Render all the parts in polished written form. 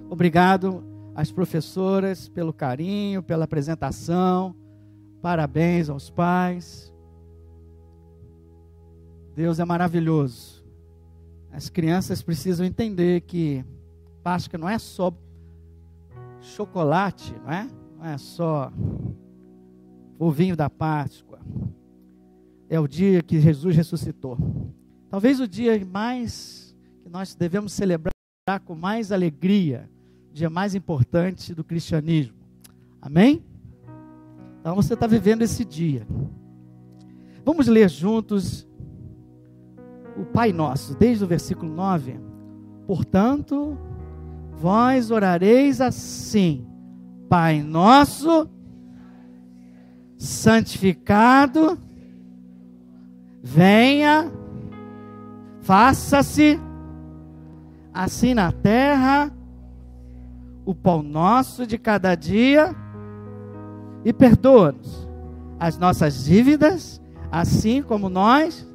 Obrigado às professoras pelo carinho, pela apresentação. Parabéns aos pais. Deus é maravilhoso. As crianças precisam entender que Páscoa não é só chocolate, não é? Não é só o vinho da Páscoa. É o dia que Jesus ressuscitou. Talvez o dia mais que nós devemos celebrar com mais alegria, o dia mais importante do cristianismo. Amém? Então você está vivendo esse dia. Vamos ler juntos o Pai Nosso, desde o versículo 9. Portanto, vós orareis assim: Pai Nosso, santificado, venha, faça-se assim na terra o pão nosso de cada dia, e perdoa-nos as nossas dívidas, assim como nós,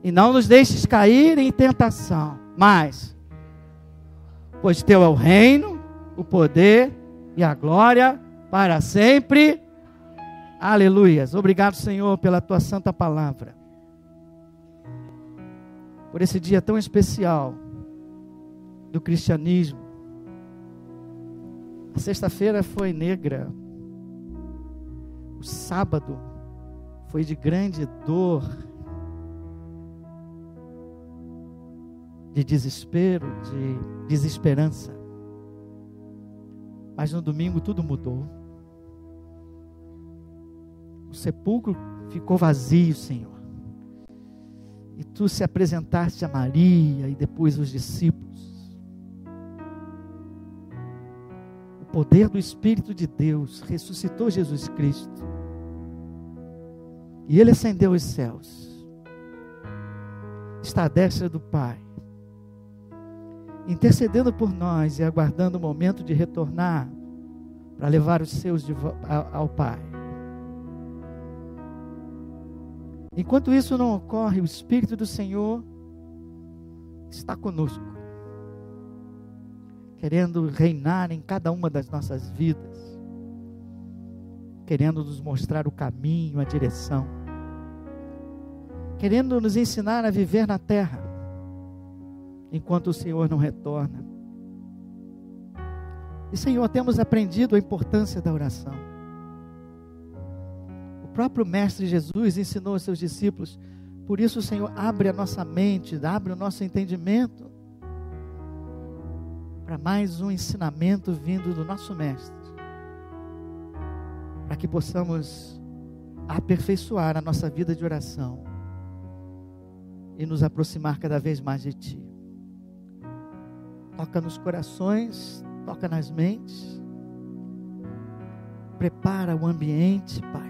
e não nos deixes cair em tentação, mas, pois teu é o reino, o poder e a glória para sempre. Aleluias. Obrigado, Senhor, pela tua santa palavra, por esse dia tão especial do cristianismo. A sexta-feira foi negra, o sábado foi de grande dor, de desespero, de desesperança. Mas no domingo tudo mudou. O sepulcro ficou vazio, Senhor. E tu se apresentaste a Maria e depois os discípulos. O poder do Espírito de Deus ressuscitou Jesus Cristo. E Ele ascendeu aos céus. Está à destra do Pai, intercedendo por nós e aguardando o momento de retornar para levar os seus ao Pai. Enquanto isso não ocorre, o Espírito do Senhor está conosco, querendo reinar em cada uma das nossas vidas, querendo nos mostrar o caminho, a direção, querendo nos ensinar a viver na terra, enquanto o Senhor não retorna. E, Senhor, temos aprendido a importância da oração. O próprio Mestre Jesus ensinou aos seus discípulos. Por isso, Senhor, abre a nossa mente, abre o nosso entendimento para mais um ensinamento vindo do nosso Mestre, para que possamos aperfeiçoar a nossa vida de oração e nos aproximar cada vez mais de Ti. Toca nos corações, toca nas mentes, prepara o ambiente, Pai,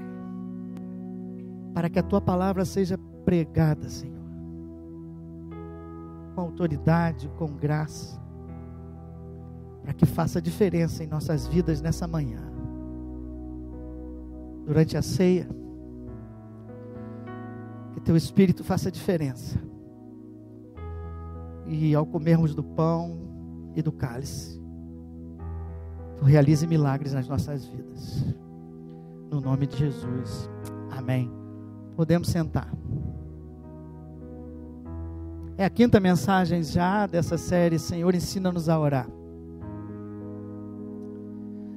para que a Tua palavra seja pregada, Senhor, com autoridade, com graça, para que faça diferença em nossas vidas nessa manhã. Durante a ceia, que Teu Espírito faça diferença, e ao comermos do pão e do cálice, Tu realize milagres nas nossas vidas, no nome de Jesus, amém. Podemos sentar. É a quinta mensagem já dessa série, Senhor, ensina-nos a orar.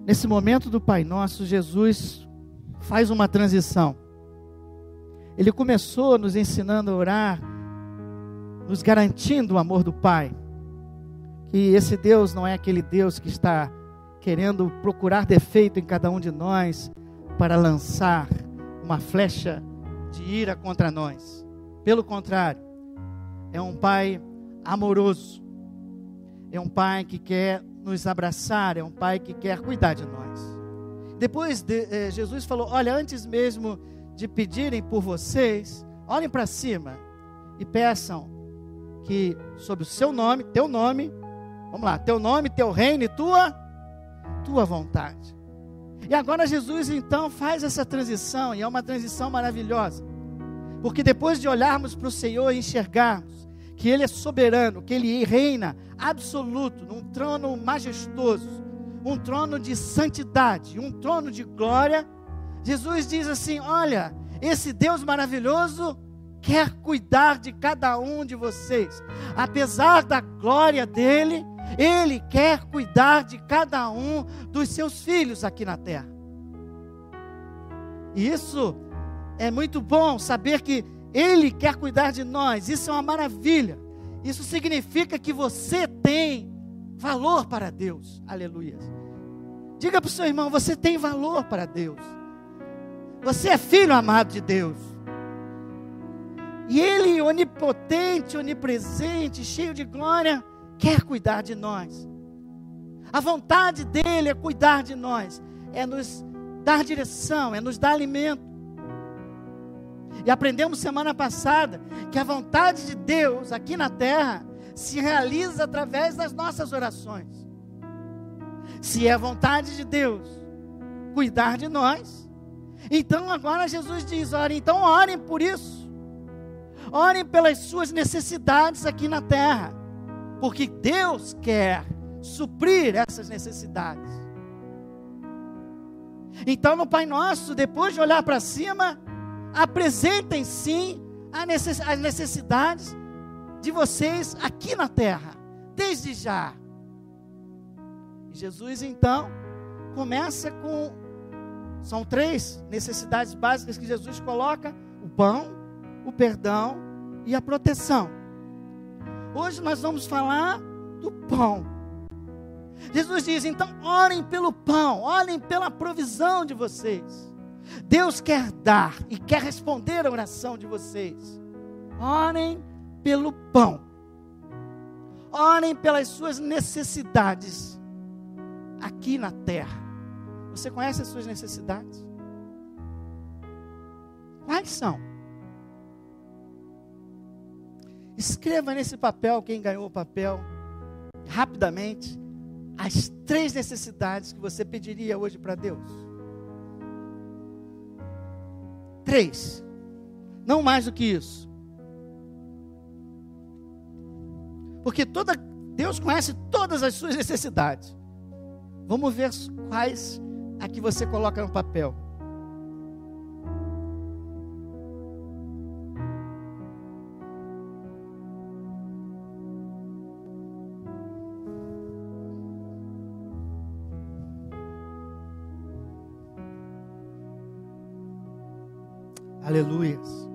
Nesse momento do Pai Nosso, Jesus faz uma transição. Ele começou nos ensinando a orar, nos garantindo o amor do Pai, que esse Deus não é aquele Deus que está querendo procurar defeito em cada um de nós para lançar uma flecha de ira contra nós. Pelo contrário, é um Pai amoroso, é um Pai que quer nos abraçar, é um Pai que quer cuidar de nós. Depois Jesus falou: olha, antes mesmo de pedirem por vocês, olhem para cima e peçam que sob o seu nome, teu nome, vamos lá, teu nome, teu reino e tua vontade. E agora Jesus então faz essa transição, e é uma transição maravilhosa, porque depois de olharmos para o Senhor e enxergarmos que Ele é soberano, que Ele reina absoluto, num trono majestoso, um trono de santidade, um trono de glória. Jesus diz assim: olha, esse Deus maravilhoso quer cuidar de cada um de vocês. Apesar da glória dele, Ele quer cuidar de cada um dos seus filhos aqui na terra. E isso é muito bom, saber que Ele quer cuidar de nós. Isso é uma maravilha. Isso significa que você tem valor para Deus. Aleluia. Diga para o seu irmão: você tem valor para Deus. Você é filho amado de Deus. E Ele, onipotente, onipresente, cheio de glória, quer cuidar de nós. A vontade dEle é cuidar de nós, é nos dar direção, é nos dar alimento. E aprendemos semana passada que a vontade de Deus aqui na terra se realiza através das nossas orações. Se é a vontade de Deus cuidar de nós, então agora Jesus diz: olha, então orem por isso. Orem pelas suas necessidades aqui na terra, porque Deus quer suprir essas necessidades. Então no Pai Nosso, depois de olhar para cima, apresentem sim as necessidades de vocês aqui na terra, desde já. E Jesus então começa com, são 3 necessidades básicas que Jesus coloca: o pão, o perdão e a proteção. Hoje nós vamos falar do pão. Jesus diz: então orem pelo pão, orem pela provisão de vocês. Deus quer dar e quer responder a oração de vocês. Orem pelo pão. Orem pelas suas necessidades aqui na terra. Você conhece as suas necessidades? Quais são? Escreva nesse papel, quem ganhou o papel, rapidamente, as 3 necessidades que você pediria hoje para Deus. 3, não mais do que isso. Porque Deus conhece todas as suas necessidades. Vamos ver quais a que você coloca no papel. Aleluias.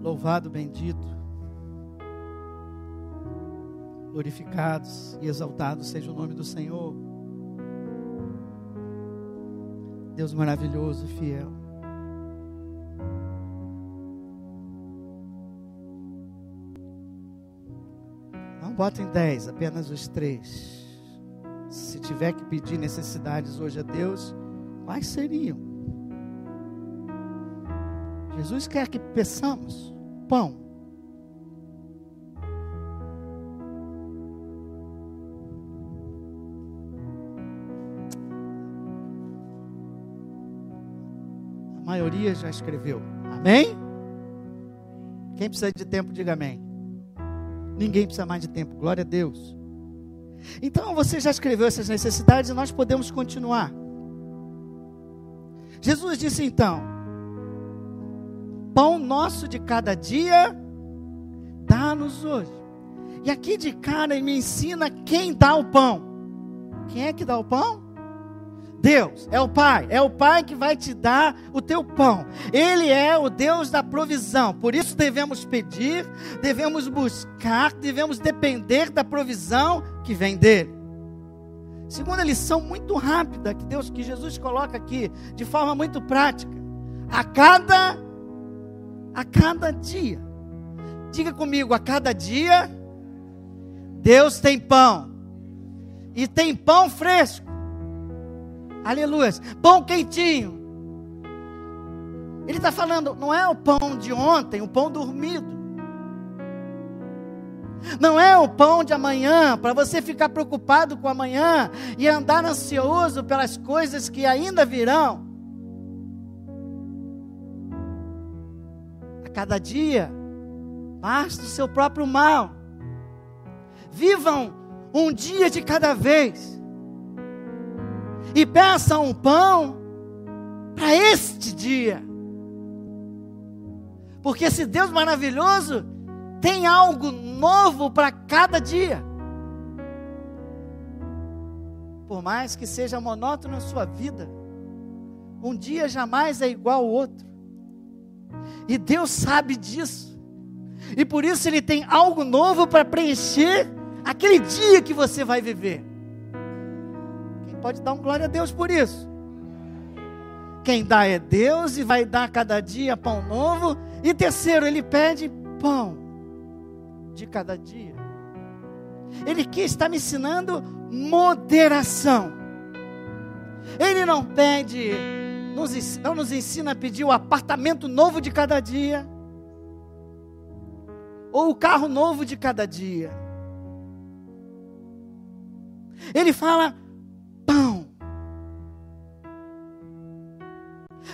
Louvado, bendito, glorificados e exaltados seja o nome do Senhor. Deus maravilhoso e fiel. Não botem 10, apenas os 3. Se tiver que pedir necessidades hoje a Deus, quais seriam? Jesus quer que peçamos pão. A maioria já escreveu. Amém? Quem precisa de tempo, diga amém. Ninguém precisa mais de tempo. Glória a Deus. Então você já escreveu essas necessidades e nós podemos continuar. Jesus disse então: pão nosso de cada dia, dá-nos hoje. E aqui de cara ele me ensina quem dá o pão. Quem é que dá o pão? Deus, é o Pai que vai te dar o teu pão. Ele é o Deus da provisão. Por isso devemos pedir, devemos buscar, devemos depender da provisão que vem dele. Segunda lição muito rápida que Jesus coloca aqui, de forma muito prática: a cada dia, diga comigo, a cada dia Deus tem pão, e tem pão fresco. Aleluia, pão quentinho. Ele está falando, não é o pão de ontem, o pão dormido, não é o pão de amanhã, para você ficar preocupado com amanhã e andar ansioso pelas coisas que ainda virão. Cada dia, mas do seu próprio mal. Vivam um dia de cada vez. E peçam um pão para este dia. Porque esse Deus maravilhoso tem algo novo para cada dia. Por mais que seja monótono a sua vida, um dia jamais é igual ao outro. E Deus sabe disso. E por isso Ele tem algo novo para preencher aquele dia que você vai viver. Quem pode dar um glória a Deus por isso? Quem dá é Deus e vai dar cada dia pão novo. E terceiro, Ele pede pão de cada dia. Ele aqui está me ensinando moderação. Ele não pede, não nos ensina a pedir o apartamento novo de cada dia, ou o carro novo de cada dia. Ele fala pão.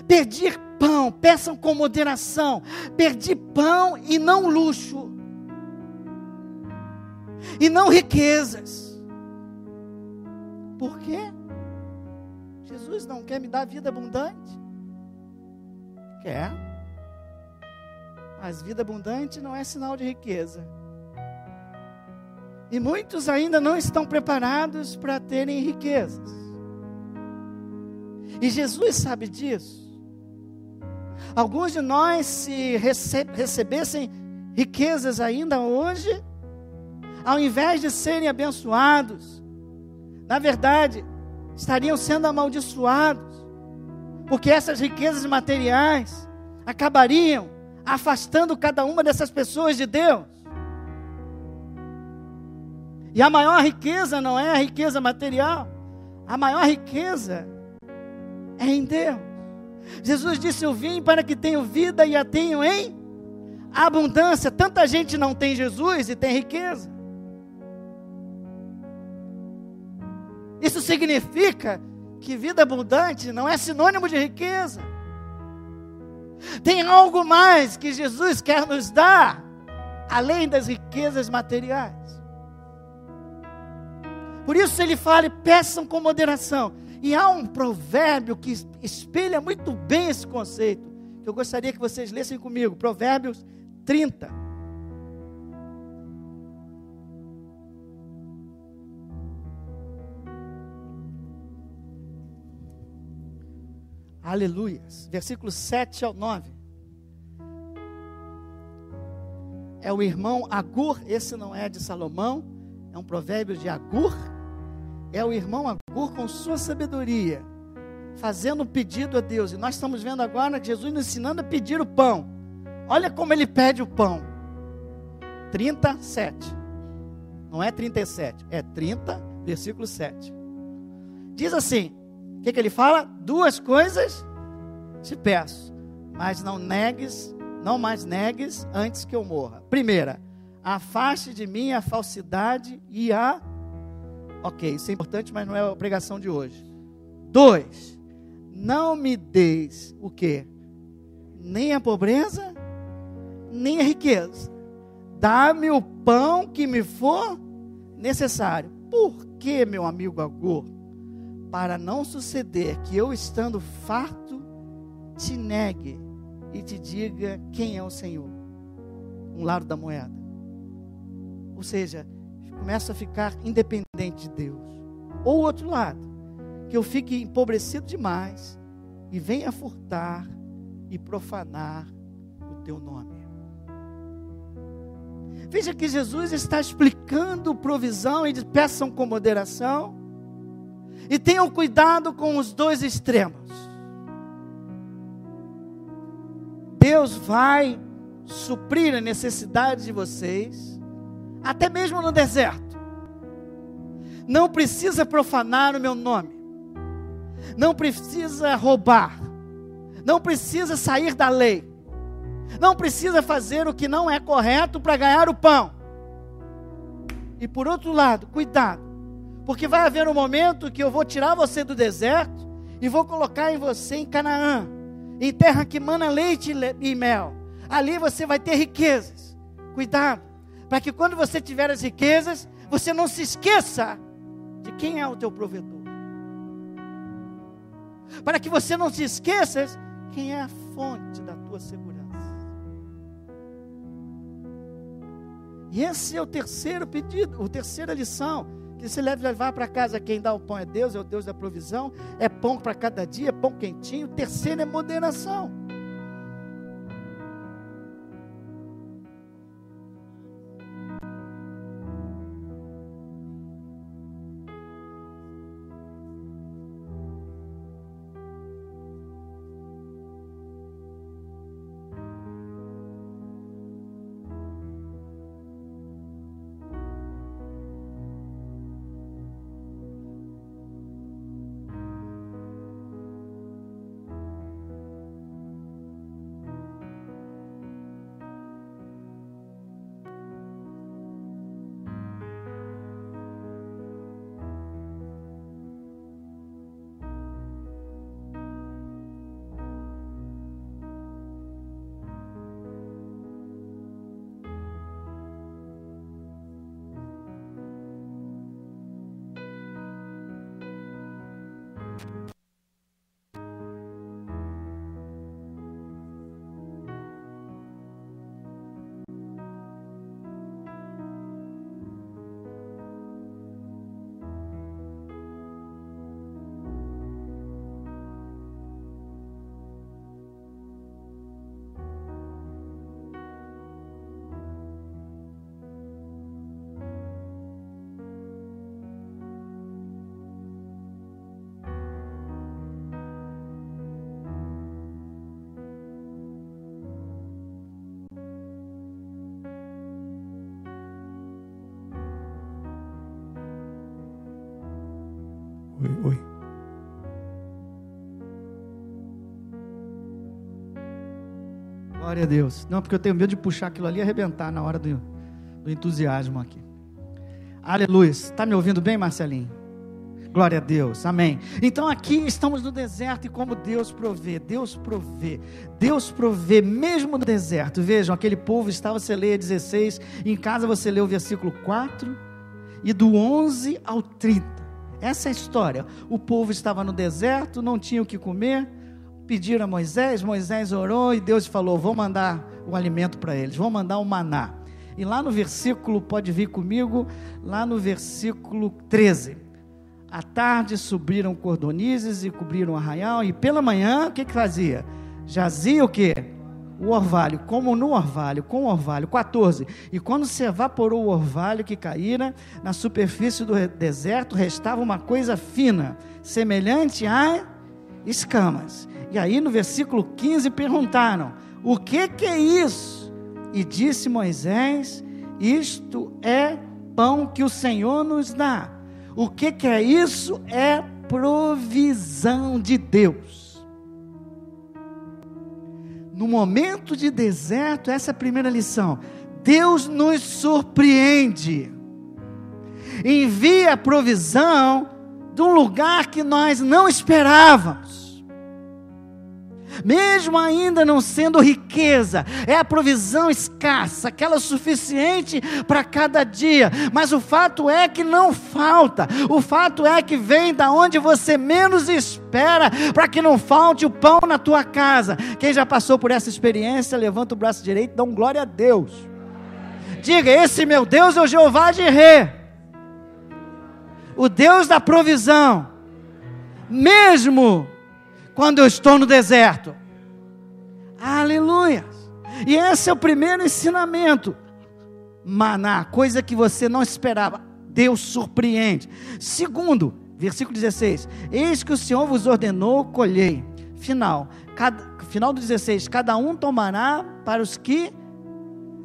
Pedir pão, peçam com moderação. Pedir pão e não luxo. E não riquezas. Por quê? Jesus não quer me dar vida abundante? Quer. Mas vida abundante não é sinal de riqueza. E muitos ainda não estão preparados para terem riquezas. E Jesus sabe disso. Alguns de nós, se recebessem riquezas ainda hoje, ao invés de serem abençoados, na verdade, estariam sendo amaldiçoados, porque essas riquezas materiais acabariam afastando cada uma dessas pessoas de Deus. E a maior riqueza não é a riqueza material, a maior riqueza é em Deus. Jesus disse: eu vim para que tenham vida e a tenham em abundância. Tanta gente não tem Jesus e tem riqueza. Isso significa que vida abundante não é sinônimo de riqueza. Tem algo mais que Jesus quer nos dar, além das riquezas materiais. Por isso Ele fala: peçam com moderação. E há um provérbio que espelha muito bem esse conceito, que eu gostaria que vocês lessem comigo. Provérbios 30. Aleluias. Versículos 7 ao 9. É o irmão Agur. Esse não é de Salomão, é um provérbio de Agur. É o irmão Agur com sua sabedoria, fazendo um pedido a Deus. E nós estamos vendo agora Jesus nos ensinando a pedir o pão. Olha como ele pede o pão. 37. Não é 37, é 30, versículo 7. Diz assim: o que ele fala? Duas coisas te peço, mas não mais negues antes que eu morra. Primeira, afaste de mim a falsidade e a... Ok, isso é importante, mas não é a pregação de hoje. 2, não me deis o quê? Nem a pobreza, nem a riqueza. Dá-me o pão que me for necessário. Por que, meu amigo Agur? Para não suceder que eu, estando farto, te negue e te diga quem é o Senhor. Um lado da moeda. Ou seja, começa a ficar independente de Deus. Ou o outro lado, que eu fique empobrecido demais e venha furtar e profanar o teu nome. Veja que Jesus está explicando provisão e peçam com moderação. E tenham cuidado com os dois extremos. Deus vai suprir a necessidade de vocês, até mesmo no deserto. Não precisa profanar o meu nome. Não precisa roubar. Não precisa sair da lei. Não precisa fazer o que não é correto para ganhar o pão. E por outro lado, cuidado. Porque vai haver um momento que eu vou tirar você do deserto e vou colocar em você em Canaã, em terra que mana leite e mel. Ali você vai ter riquezas. Cuidado, para que quando você tiver as riquezas, você não se esqueça de quem é o teu provedor. Para que você não se esqueça quem é a fonte da tua segurança. E esse é o terceiro pedido, a terceira lição, que você deve levar para casa. Quem dá o pão é o Deus da provisão, é pão para cada dia, é pão quentinho. O terceiro é moderação. Oi. Glória a Deus. Não, porque eu tenho medo de puxar aquilo ali e arrebentar na hora do entusiasmo aqui. Aleluia. Está me ouvindo bem, Marcelinho? Glória a Deus, amém. Então aqui estamos no deserto e como Deus provê, Deus provê mesmo no deserto. Vejam, aquele povo estava, você lê 16, em casa você lê o versículo 4 e do 11 ao 30. Essa é a história. O povo estava no deserto, não tinha o que comer, pediram a Moisés, Moisés orou e Deus falou, vou mandar o alimento para eles, vou mandar o maná. E lá no versículo, pode vir comigo, lá no versículo 13, à tarde subiram cordonizes e cobriram o arraial, e pela manhã, o que fazia? Jazia o quê? O orvalho, como no orvalho, com o orvalho. 14, e quando se evaporou o orvalho que caíra na superfície do deserto, restava uma coisa fina, semelhante a escamas. E aí no versículo 15 perguntaram, o que é isso? E disse Moisés, isto é pão que o Senhor nos dá. O que é isso? É provisão de Deus. No momento de deserto, essa é a primeira lição. Deus nos surpreende. Envia a provisão de um lugar que nós não esperávamos. Mesmo ainda não sendo riqueza, é a provisão escassa, aquela suficiente para cada dia, mas o fato é que não falta, o fato é que vem da onde você menos espera, para que não falte o pão na tua casa. Quem já passou por essa experiência, levanta o braço direito, dá um glória a Deus, diga, esse meu Deus é o Jeová Jireh, o Deus da provisão, mesmo quando eu estou no deserto. Aleluia. E esse é o primeiro ensinamento. Maná, coisa que você não esperava, Deus surpreende. Segundo, versículo 16, eis que o Senhor vos ordenou, colhei. Final do 16, cada um tomará para os que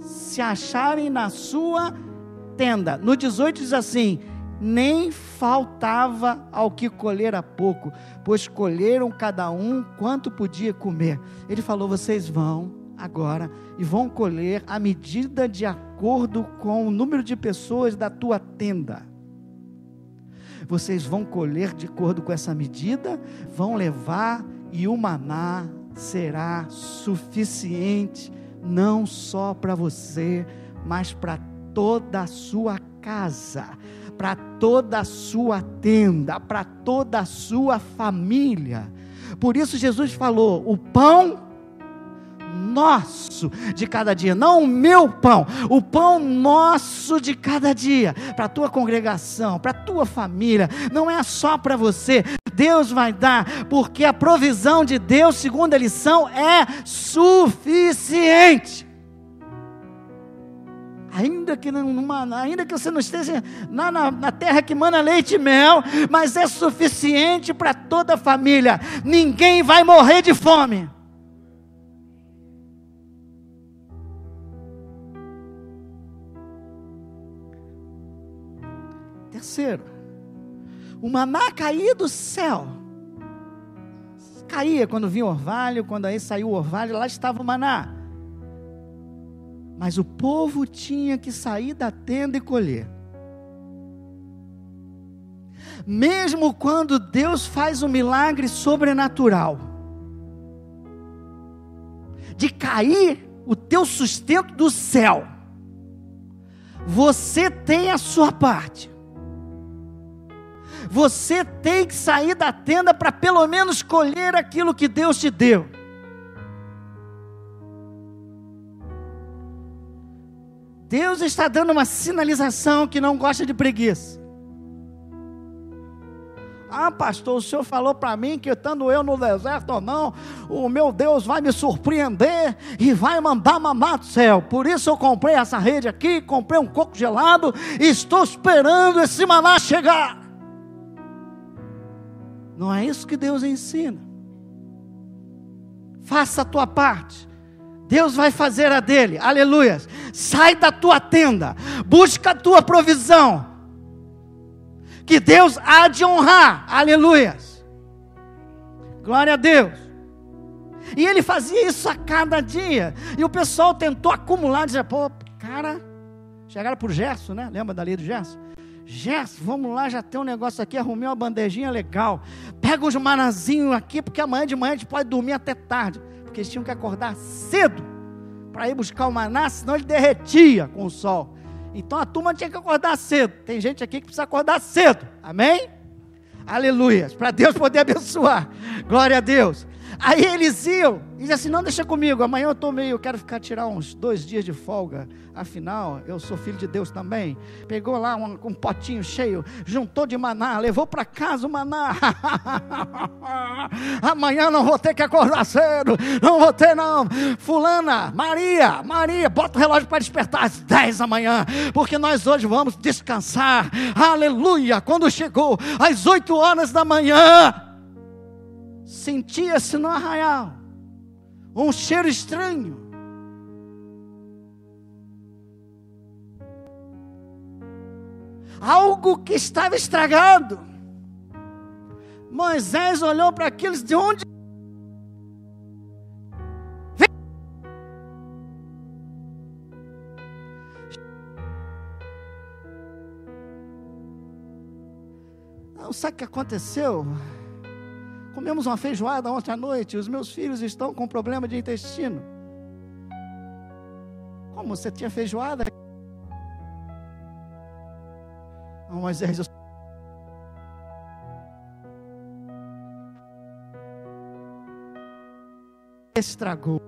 se acharem na sua tenda. No 18 diz assim, nem faltava ao que colher há pouco, pois colheram cada um quanto podia comer. Ele falou, vocês vão agora e vão colher a medida de acordo com o número de pessoas da tua tenda. Vocês vão colher de acordo com essa medida, vão levar, e o maná será suficiente, não só para você, mas para toda a sua casa, para toda a sua tenda, para toda a sua família. Por isso Jesus falou: o pão nosso de cada dia, não o meu pão, o pão nosso de cada dia, para a tua congregação, para a tua família, não é só para você, Deus vai dar, porque a provisão de Deus, segundo a lição, é suficiente. Ainda que você não esteja na terra que mana leite e mel, mas é suficiente para toda a família. Ninguém vai morrer de fome. Terceiro, o maná caía do céu. Caía quando vinha o orvalho, quando aí saiu o orvalho, lá estava o maná. Mas o povo tinha que sair da tenda e colher. Mesmo quando Deus faz um milagre sobrenatural, de cair o teu sustento do céu, você tem a sua parte. Você tem que sair da tenda para pelo menos colher aquilo que Deus te deu. Deus está dando uma sinalização que não gosta de preguiça. Ah, pastor, o senhor falou para mim que estando eu no deserto ou não, o meu Deus vai me surpreender e vai mandar maná do céu. Por isso eu comprei essa rede aqui, comprei um coco gelado e estou esperando esse maná chegar. Não é isso que Deus ensina. Faça a tua parte, Deus vai fazer a dele, aleluia. Sai da tua tenda, busca a tua provisão, que Deus há de honrar, aleluia. Glória a Deus. E ele fazia isso a cada dia, e o pessoal tentou acumular, dizia: pô, cara, chegaram para o Gerson, né? Lembra da lei do Gerson? Gerson, vamos lá, já tem um negócio aqui, arrumei uma bandejinha legal, pega uns manazinhos aqui, porque amanhã de manhã a gente pode dormir até tarde, porque eles tinham que acordar cedo, para ir buscar o maná, senão ele derretia com o sol. Então a turma tinha que acordar cedo. Tem gente aqui que precisa acordar cedo, amém? Aleluia, para Deus poder abençoar, glória a Deus. Aí eles iam, e diziam assim: não, deixa comigo, amanhã eu quero tirar uns 2 dias de folga, afinal, eu sou filho de Deus também. Pegou lá um potinho cheio, juntou de maná, levou para casa o maná. Amanhã não vou ter que acordar cedo, não vou ter não. Fulana, Maria, bota o relógio para despertar às 10 da manhã, porque nós hoje vamos descansar, aleluia. Quando chegou às 8 horas da manhã, sentia-se no arraial um cheiro estranho. Algo que estava estragado. Moisés olhou para aquilo e disse: de onde vem? Não, sabe o que aconteceu? Comemos uma feijoada ontem à noite, os meus filhos estão com problema de intestino. Como você tinha feijoada? Não, Moisés, estragou.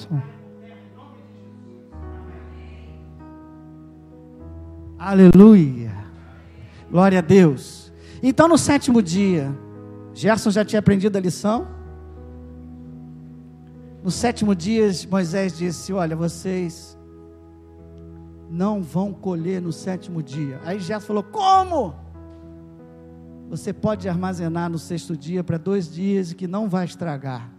Gerson. Aleluia. Glória a Deus. Então, no 7º dia, Gerson já tinha aprendido a lição. No 7º dia, Moisés disse: olha, vocês não vão colher no 7º dia. Aí Gerson falou: como? Você pode armazenar no 6º dia para 2 dias e que não vai estragar.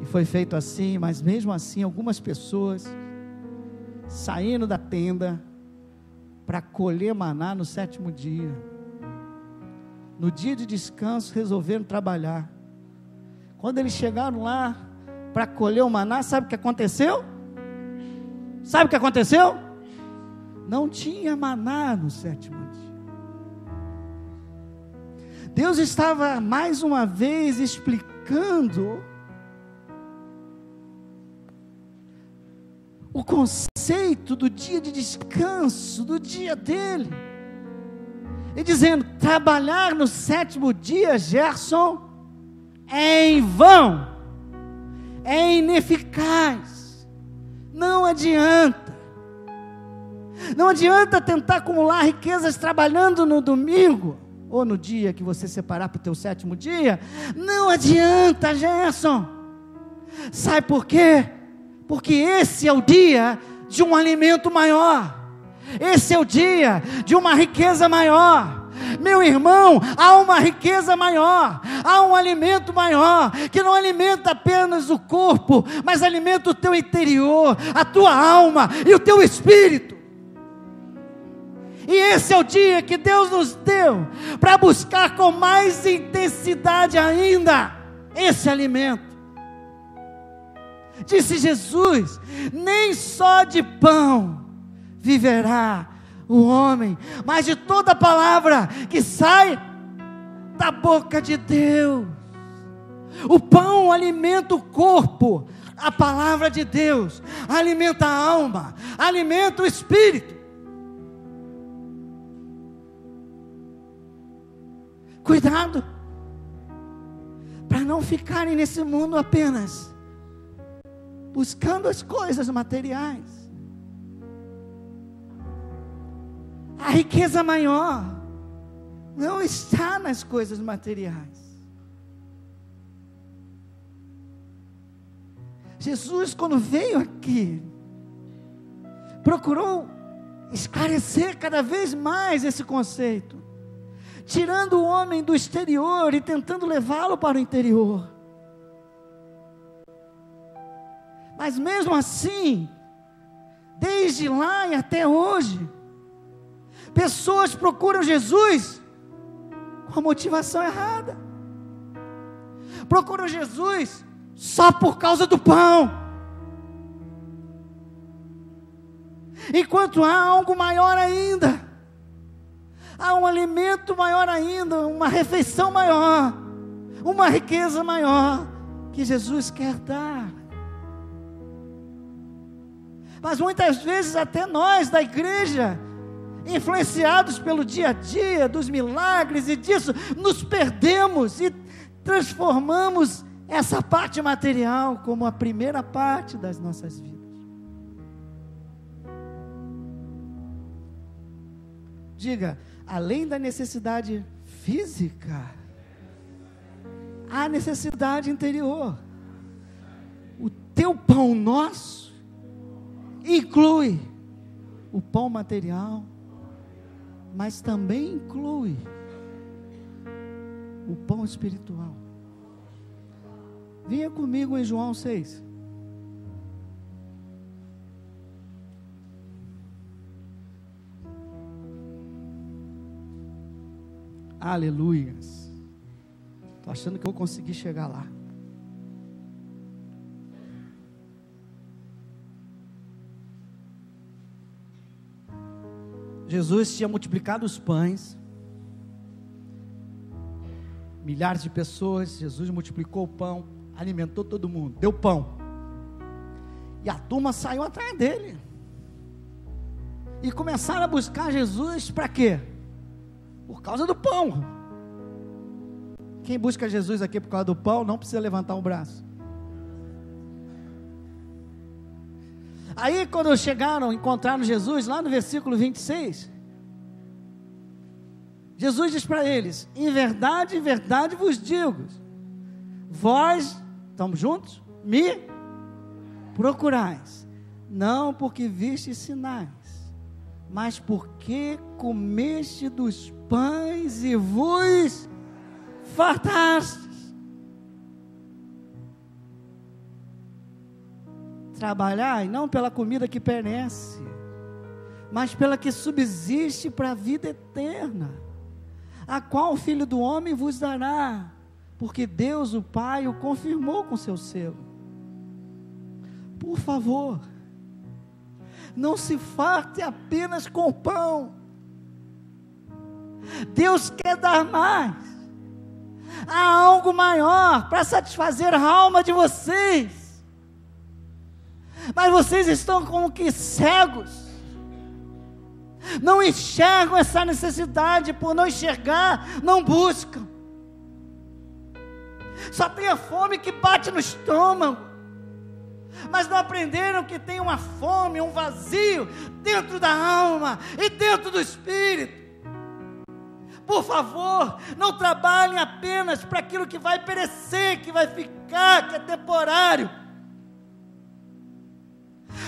E foi feito assim, mas mesmo assim algumas pessoas saindo da tenda para colher maná no 7º dia. No dia de descanso resolveram trabalhar. Quando eles chegaram lá para colher o maná, sabe o que aconteceu? Sabe o que aconteceu? Não tinha maná no 7º dia. Deus estava mais uma vez explicando o conceito do dia de descanso, do dia dele, e dizendo: trabalhar no 7º dia, Gerson, é em vão, é ineficaz, não adianta tentar acumular riquezas trabalhando no domingo, ou no dia que você separar para o teu 7º dia. Não adianta, Gerson. Sabe por quê? Porque esse é o dia de um alimento maior, esse é o dia de uma riqueza maior. Meu irmão, há uma riqueza maior, há um alimento maior, que não alimenta apenas o corpo, mas alimenta o teu interior, a tua alma e o teu espírito. E esse é o dia que Deus nos deu, para buscar com mais intensidade ainda, esse alimento. Disse Jesus: nem só de pão viverá o homem, mas de toda palavra que sai da boca de Deus. O pão alimenta o corpo, a palavra de Deus alimenta a alma, alimenta o espírito. Cuidado, para não ficarem nesse mundo apenas buscando as coisas materiais. A riqueza maior não está nas coisas materiais. Jesus, quando veio aqui, procurou esclarecer cada vez mais esse conceito, tirando o homem do exterior e tentando levá-lo para o interior. Mas mesmo assim, desde lá e até hoje, pessoas procuram Jesus com a motivação errada. Procuram Jesus só por causa do pão, enquanto há algo maior ainda, há um alimento maior ainda, uma refeição maior, uma riqueza maior, que Jesus quer dar. Mas muitas vezes até nós da igreja, influenciados pelo dia a dia, dos milagres e disso, nos perdemos e transformamos essa parte material como a primeira parte das nossas vidas. Diga: além da necessidade física, há necessidade interior. O teu pão nosso inclui o pão material, mas também inclui o pão espiritual. Venha comigo em João 6. Aleluias. Estou achando que eu vou conseguir chegar lá. Jesus tinha multiplicado os pães, milhares de pessoas. Jesus multiplicou o pão, alimentou todo mundo, deu pão, e a turma saiu atrás dele, e começaram a buscar Jesus. Para quê? Por causa do pão. Quem busca Jesus aqui por causa do pão, não precisa levantar o braço. Aí quando chegaram, encontraram Jesus, lá no versículo 26, Jesus diz para eles: em verdade vos digo, vós, estamos juntos? Me procurais, não porque viste sinais, mas porque comeste dos pães e vos fartastes. Trabalhai não pela comida que perece, mas pela que subsiste para a vida eterna, a qual o Filho do Homem vos dará, porque Deus o Pai o confirmou com seu selo. Por favor, não se farte apenas com o pão. Deus quer dar mais. Há algo maior para satisfazer a alma de vocês. Mas vocês estão como que cegos. Não enxergam essa necessidade. Por não enxergar, não buscam. Só tem a fome que bate no estômago, mas não aprenderam que tem uma fome, um vazio dentro da alma e dentro do espírito. Por favor, não trabalhem apenas para aquilo que vai perecer, que vai ficar, que é temporário.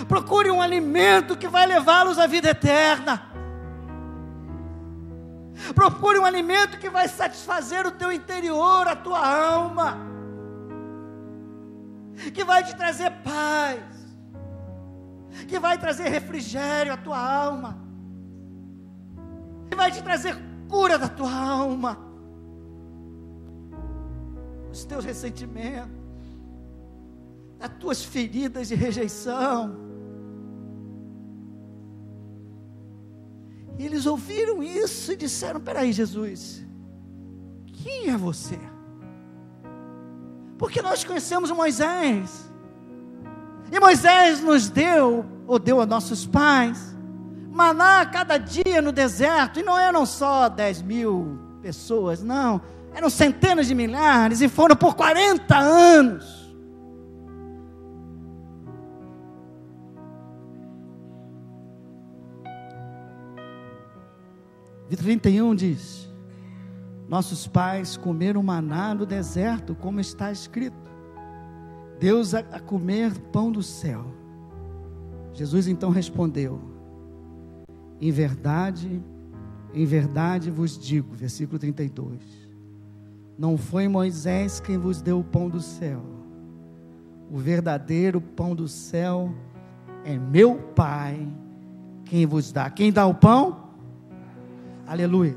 Procure um alimento que vai levá-los à vida eterna. Procure um alimento que vai satisfazer o teu interior, a tua alma, que vai te trazer paz, que vai trazer refrigério à tua alma, que vai te trazer cura da tua alma, os teus ressentimentos, as tuas feridas de rejeição. E eles ouviram isso e disseram: peraí, Jesus, quem é você? Porque nós conhecemos Moisés, e Moisés nos deu, ou deu a nossos pais, maná a cada dia no deserto, e não eram só 10.000 pessoas, não, eram centenas de milhares, e foram por 40 anos. E 31 diz: nossos pais comeram maná no deserto, como está escrito, Deus a comer pão do céu. Jesus então respondeu: em verdade vos digo, versículo 32, não foi Moisés quem vos deu o pão do céu, o verdadeiro pão do céu é meu Pai quem vos dá. Quem dá o pão? Aleluia.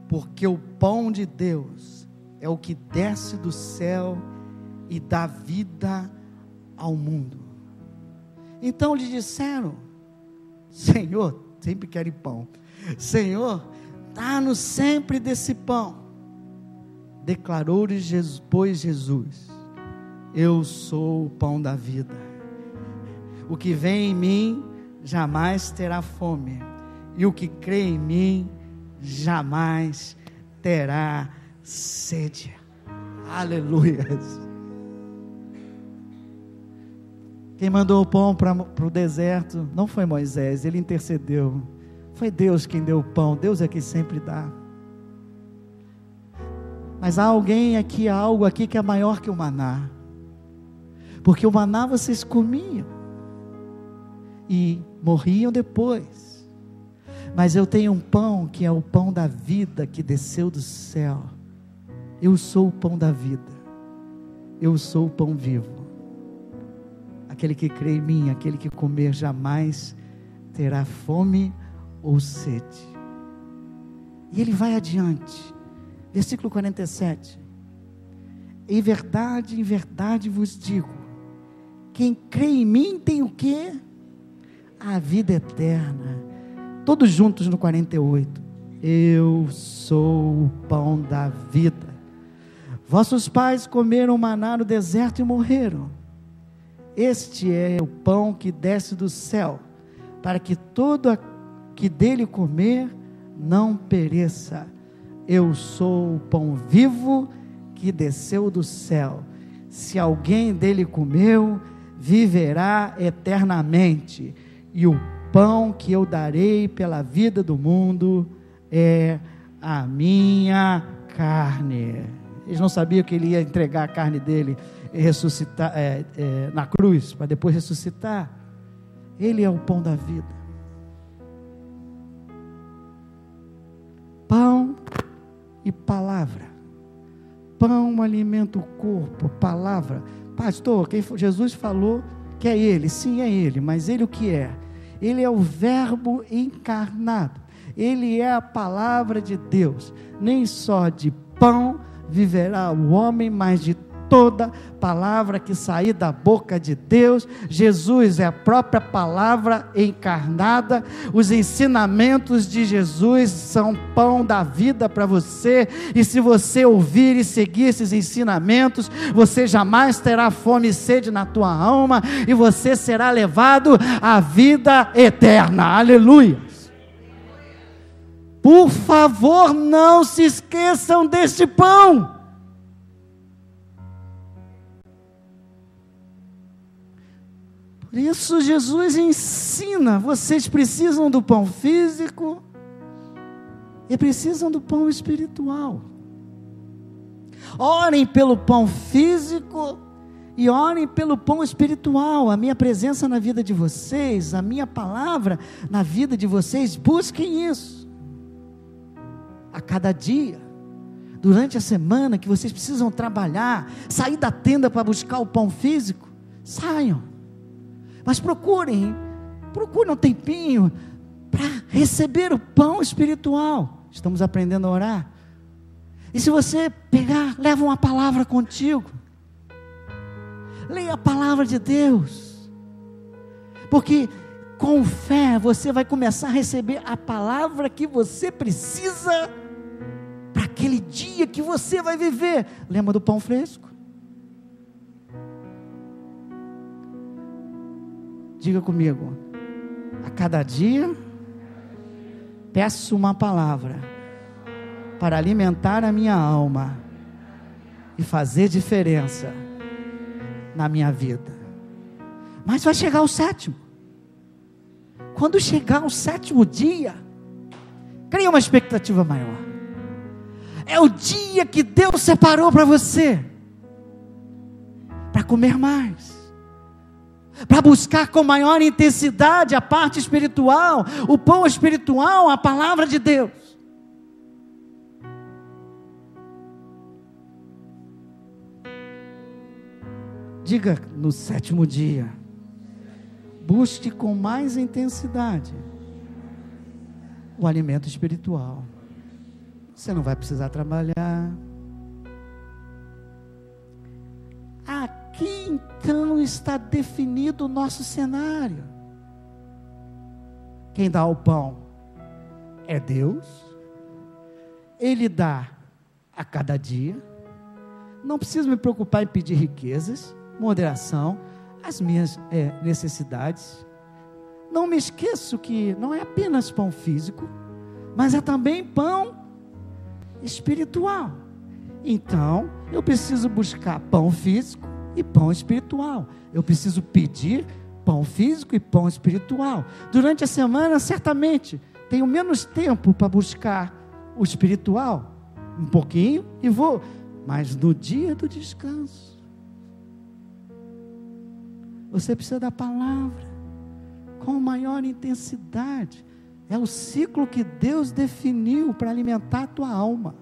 Porque o pão de Deus é o que desce do céu e dá vida ao mundo. Então lhe disseram: Senhor, sempre querem pão, Senhor, dá-nos sempre desse pão. Declarou-lhes, pois, Jesus: eu sou o pão da vida, o que vem em mim jamais terá fome, e o que crê em mim jamais terá sede. Aleluia. Quem mandou o pão para o deserto não foi Moisés, ele intercedeu. Foi Deus quem deu o pão. Deus é quem sempre dá. Mas há alguém aqui, há algo aqui que é maior que o maná. Porque o maná vocês comiam e morriam depois. Mas eu tenho um pão que é o pão da vida, que desceu do céu. Eu sou o pão da vida. Eu sou o pão vivo. Aquele que crê em mim, aquele que comer jamais terá fome ou sede. E ele vai adiante. Versículo 47. Em verdade vos digo, quem crê em mim tem o quê? A vida eterna. Todos juntos no 48. Eu sou o pão da vida. Vossos pais comeram maná no deserto e morreram. Este é o pão que desce do céu, para que todo que dele comer não pereça. Eu sou o pão vivo que desceu do céu. Se alguém dele comeu, viverá eternamente, e o pão que eu darei pela vida do mundo é a minha carne. Eles não sabiam que ele ia entregar a carne dele e ressuscitar na cruz, para depois ressuscitar. Ele é o pão da vida. Pão e palavra. Pão alimenta o corpo, palavra. Pastor, Jesus falou que é Ele. Sim, é Ele, mas Ele o que é? Ele é o Verbo encarnado. Ele é a palavra de Deus. Nem só de pão viverá o homem, mas de toda palavra que sair da boca de Deus. Jesus é a própria palavra encarnada. Os ensinamentos de Jesus são pão da vida para você, e se você ouvir e seguir esses ensinamentos, você jamais terá fome e sede na tua alma, e você será levado à vida eterna. Aleluia! Por favor, não se esqueçam deste pão. Por isso Jesus ensina: vocês precisam do pão físico e precisam do pão espiritual. Orem pelo pão físico e orem pelo pão espiritual. A minha presença na vida de vocês, a minha palavra na vida de vocês, busquem isso. A cada dia, durante a semana que vocês precisam trabalhar, sair da tenda para buscar o pão físico, saiam. Mas procurem um tempinho para receber o pão espiritual. Estamos aprendendo a orar. E se você pegar, leva uma palavra contigo. Leia a palavra de Deus. Porque com fé você vai começar a receber a palavra que você precisa para aquele dia que você vai viver. Lembra do pão fresco? Diga comigo: a cada dia peço uma palavra para alimentar a minha alma e fazer diferença na minha vida. Mas vai chegar o sétimo. Quando chegar o sétimo dia, cria uma expectativa maior. É o dia que Deus separou para você, para comer mais, para buscar com maior intensidade a parte espiritual, o pão espiritual, a palavra de Deus. Diga: no sétimo dia, busque com mais intensidade o alimento espiritual. Você não vai precisar trabalhar. Aqui então está definido o nosso cenário. Quem dá o pão é Deus. Ele dá a cada dia. Não preciso me preocupar em pedir riquezas, moderação, as minhas necessidades. Não me esqueço que não é apenas pão físico, mas é também pão espiritual. Então eu preciso buscar pão físico e pão espiritual. Eu preciso pedir pão físico e pão espiritual. Durante a semana, certamente tenho menos tempo para buscar o espiritual, um pouquinho e vou, mas no dia do descanso, você precisa da palavra com maior intensidade. É o ciclo que Deus definiu para alimentar a tua alma.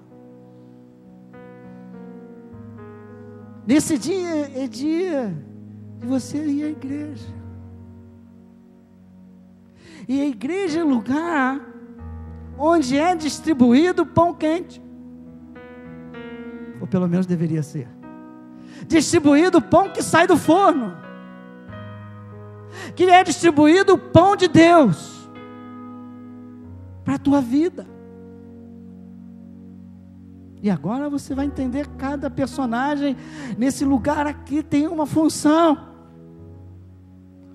Nesse dia é dia de você ir à igreja. E a igreja é lugar onde é distribuído pão quente. Ou pelo menos deveria ser. Distribuído pão que sai do forno. Que é distribuído o pão de Deus para a tua vida. E agora você vai entender: cada personagem nesse lugar aqui tem uma função.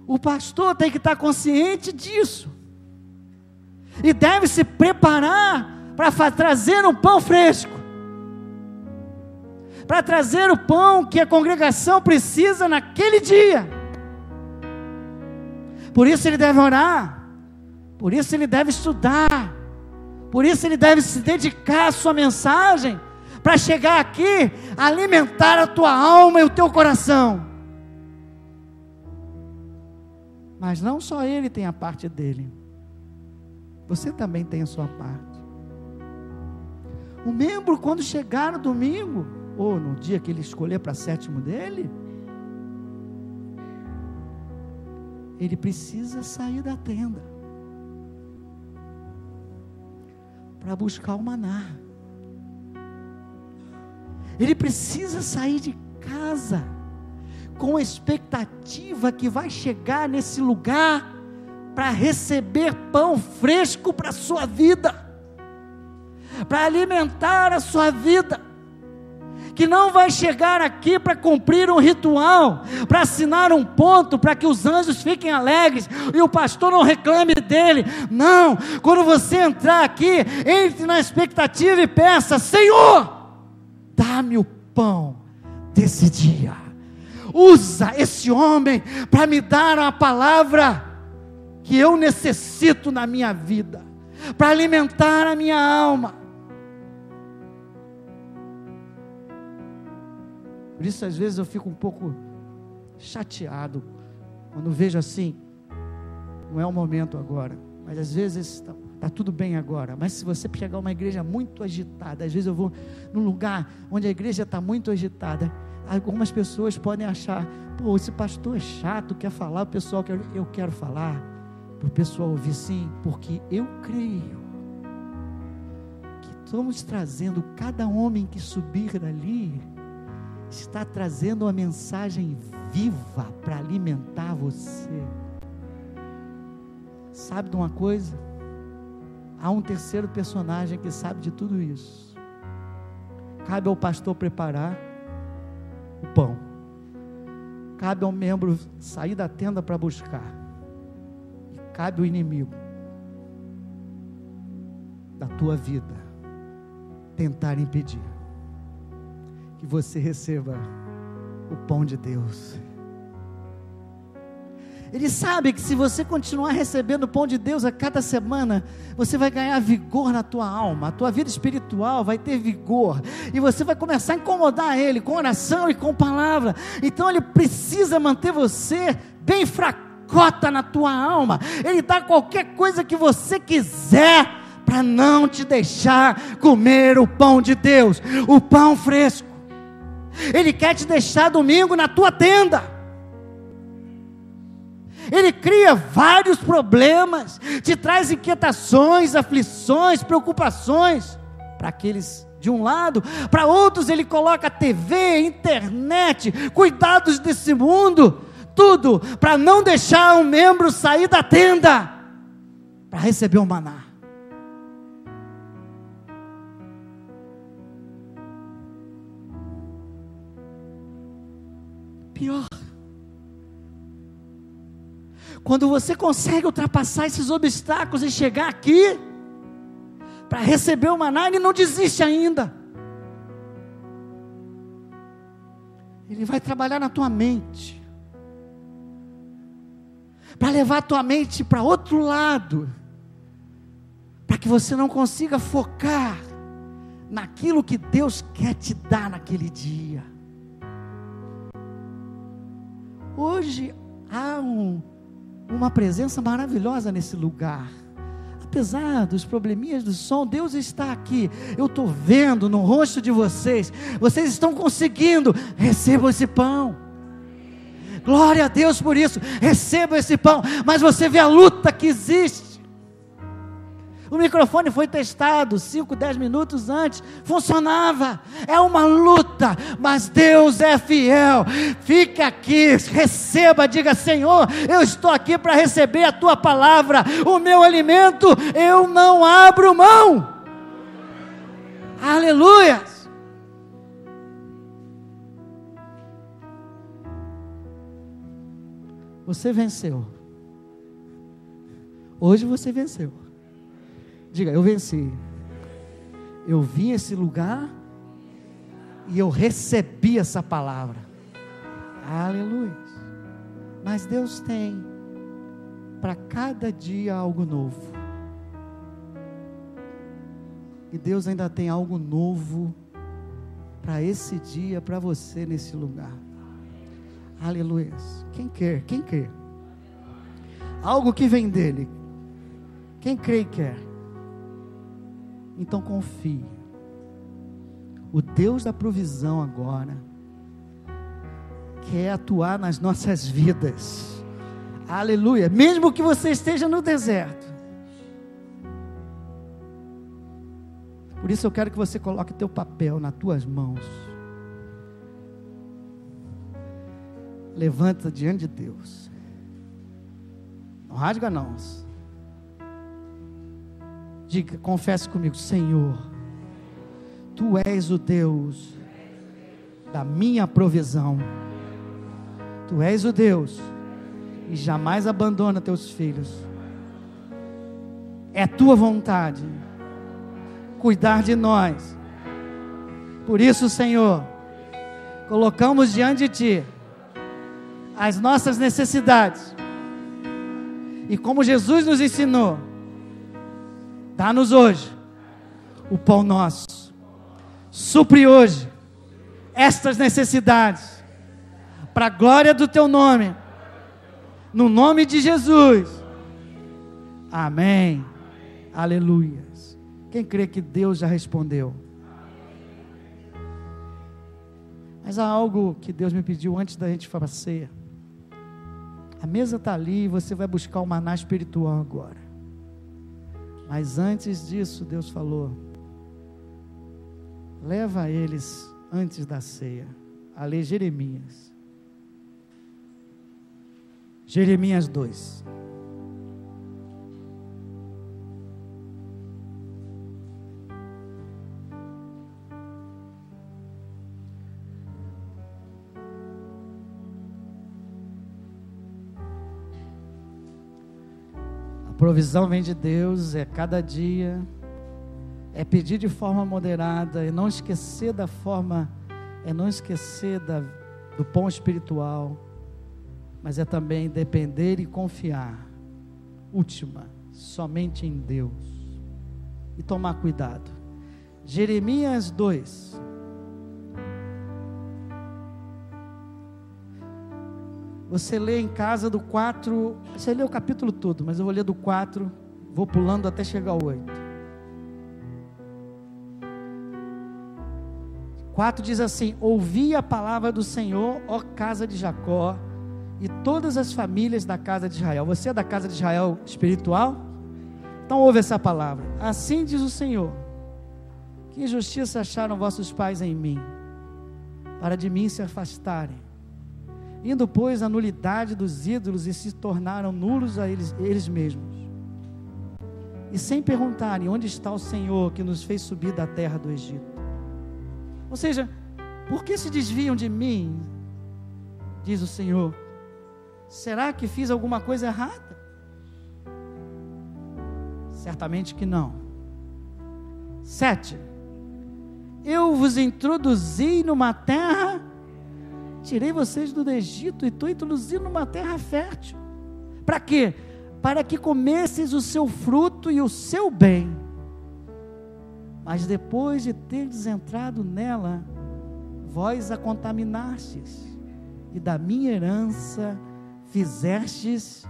O pastor tem que estar consciente disso, e deve se preparar para trazer um pão fresco, para trazer o pão que a congregação precisa naquele dia. Por isso ele deve orar, por isso ele deve estudar, por isso ele deve se dedicar à sua mensagem, para chegar aqui, alimentar a tua alma e o teu coração. Mas não só ele tem a parte dele, você também tem a sua parte. O membro, quando chegar no domingo, ou no dia que ele escolher para sétimo dele, ele precisa sair da tenda para buscar o maná. Ele precisa sair de casa com a expectativa que vai chegar nesse lugar para receber pão fresco para a sua vida, para alimentar a sua vida, que não vai chegar aqui para cumprir um ritual, para assinar um ponto, para que os anjos fiquem alegres e o pastor não reclame dele. Não, quando você entrar aqui, entre na expectativa e peça: Senhor, dá-me o pão desse dia, usa esse homem para me dar a palavra que eu necessito na minha vida, para alimentar a minha alma. Por isso às vezes eu fico um pouco chateado, quando vejo assim, não é o momento agora, mas às vezes está tudo bem agora, mas se você chegar a uma igreja muito agitada, às vezes eu vou num lugar onde a igreja está muito agitada, algumas pessoas podem achar: pô, esse pastor é chato, quer falar, o pessoal quer. Eu quero falar, para o pessoal ouvir, sim, porque eu creio que estamos trazendo, cada homem que subir dali, está trazendo uma mensagem viva para alimentar você. Sabe de uma coisa? Há um terceiro personagem que sabe de tudo isso. Cabe ao pastor preparar o pão, cabe ao membro sair da tenda para buscar, e cabe ao inimigo da tua vida tentar impedir que você receba o pão de Deus. Ele sabe que se você continuar recebendo o pão de Deus a cada semana, você vai ganhar vigor na tua alma, a tua vida espiritual vai ter vigor, e você vai começar a incomodar Ele, com oração e com palavra. Então Ele precisa manter você bem fracota na tua alma. Ele dá qualquer coisa que você quiser, para não te deixar comer o pão de Deus, o pão fresco. Ele quer te deixar domingo na tua tenda. Ele cria vários problemas, te traz inquietações, aflições, preocupações, para aqueles de um lado, para outros ele coloca TV, internet, cuidados desse mundo, tudo para não deixar um membro sair da tenda, para receber o maná. Pior, quando você consegue ultrapassar esses obstáculos e chegar aqui para receber o maná, ele não desiste ainda. Ele vai trabalhar na tua mente, para levar a tua mente para outro lado, para que você não consiga focar naquilo que Deus quer te dar naquele dia. Hoje há uma presença maravilhosa nesse lugar. Apesar dos probleminhas do som, Deus está aqui. Eu estou vendo no rosto de vocês. Vocês estão conseguindo. Recebam esse pão. Glória a Deus por isso. Recebam esse pão. Mas você vê a luta que existe. O microfone foi testado 5, 10 minutos antes, funcionava. É uma luta, mas Deus é fiel. Fica aqui, receba, diga: Senhor, eu estou aqui para receber a tua palavra, o meu alimento, eu não abro mão. Aleluia. Você venceu. Hoje você venceu. Diga: eu venci. Eu vim a esse lugar e eu recebi essa palavra. Aleluia. Mas Deus tem para cada dia algo novo. E Deus ainda tem algo novo para esse dia, para você nesse lugar. Aleluia. Quem quer? Quem quer? Algo que vem dele. Quem crê e quer? Então confie. O Deus da provisão agora quer atuar nas nossas vidas. Aleluia. Mesmo que você esteja no deserto. Por isso eu quero que você coloque teu papel nas tuas mãos. Levanta diante de Deus. Não rasga não. Diga, confesse comigo: Senhor, Tu és o Deus da minha provisão. Tu és o Deus e jamais abandona Teus filhos. É Tua vontade cuidar de nós. Por isso, Senhor, colocamos diante de Ti as nossas necessidades. E como Jesus nos ensinou, dá-nos hoje o pão nosso. Supre hoje estas necessidades, para a glória do Teu nome, no nome de Jesus. Amém. Aleluia. Quem crê que Deus já respondeu? Mas há algo que Deus me pediu antes da gente fazer a ceia. A mesa está ali e você vai buscar o maná espiritual agora. Mas antes disso, Deus falou: leva eles antes da ceia. A ler Jeremias. Jeremias 2. Provisão vem de Deus, é cada dia, é pedir de forma moderada, é não esquecer da forma, é não esquecer do pão espiritual, mas é também depender e confiar, última, somente em Deus, e tomar cuidado. Jeremias 2, você lê em casa do 4, você lê o capítulo todo, mas eu vou ler do 4, vou pulando até chegar ao 8. 4 diz assim: ouvi a palavra do Senhor, ó casa de Jacó, e todas as famílias da casa de Israel. Você é da casa de Israel espiritual? Então ouve essa palavra. Assim diz o Senhor: que injustiça acharam vossos pais em mim, para de mim se afastarem, indo pois a nulidade dos ídolos e se tornaram nulos a eles mesmos, e sem perguntarem: onde está o Senhor que nos fez subir da terra do Egito? Ou seja, por que se desviam de mim? Diz o Senhor. Será que fiz alguma coisa errada? Certamente que não. 7. Eu vos introduzi numa terra, tirei vocês do Egito e estou introduzindo numa terra fértil. Para quê? Para que comesseis o seu fruto e o seu bem. Mas depois de teres entrado nela, vós a contaminastes, e da minha herança fizestes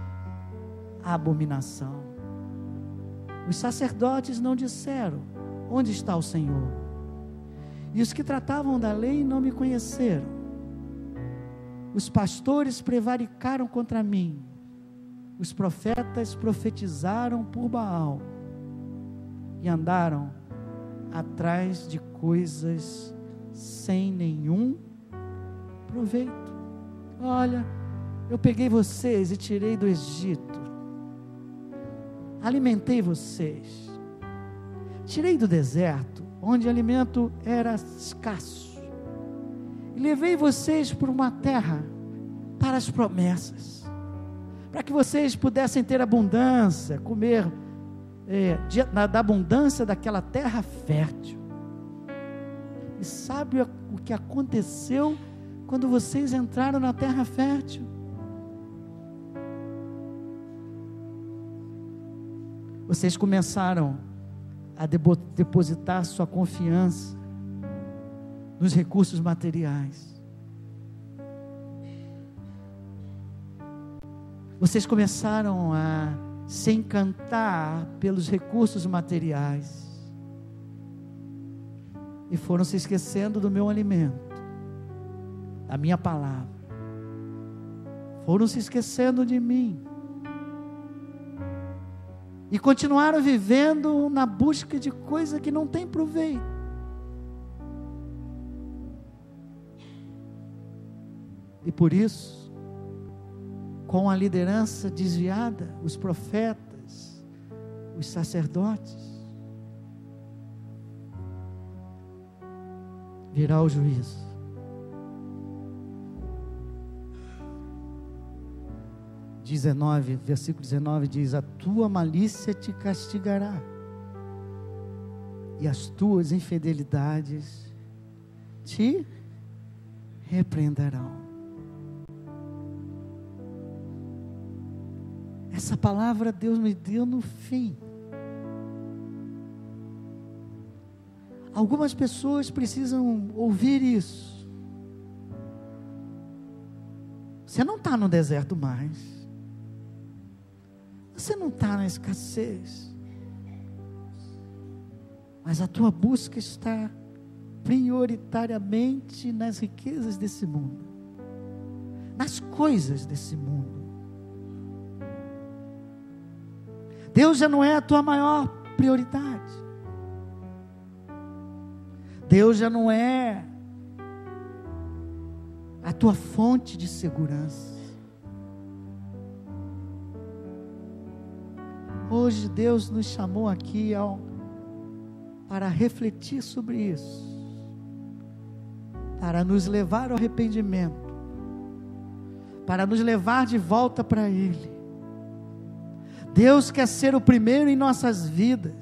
a abominação. Os sacerdotes não disseram: onde está o Senhor? E os que tratavam da lei não me conheceram. Os pastores prevaricaram contra mim, os profetas profetizaram por Baal, e andaram atrás de coisas sem nenhum proveito. Olha, eu peguei vocês e tirei do Egito, alimentei vocês, tirei do deserto, onde o alimento era escasso, e levei vocês por uma terra para as promessas, para que vocês pudessem ter abundância, comer da abundância daquela terra fértil. E sabe o que aconteceu quando vocês entraram na terra fértil? Vocês começaram a depositar sua confiança nos recursos materiais. Vocês começaram a se encantar pelos recursos materiais e foram se esquecendo do meu alimento, da minha palavra. Foram se esquecendo de mim e continuaram vivendo na busca de coisa que não tem proveito. E por isso, com a liderança desviada, os profetas, os sacerdotes, virá o juízo. Versículo 19 diz: a tua malícia te castigará, e as tuas infidelidades te repreenderão. Essa palavra Deus me deu no fim. Algumas pessoas precisam ouvir isso. Você não está no deserto mais. Você não está na escassez. Mas a tua busca está prioritariamente nas riquezas desse mundo, nas coisas desse mundo. Deus já não é a tua maior prioridade. Deus já não é a tua fonte de segurança. Hoje Deus nos chamou aqui para refletir sobre isso, para nos levar ao arrependimento, para nos levar de volta para Ele. Deus quer ser o primeiro em nossas vidas.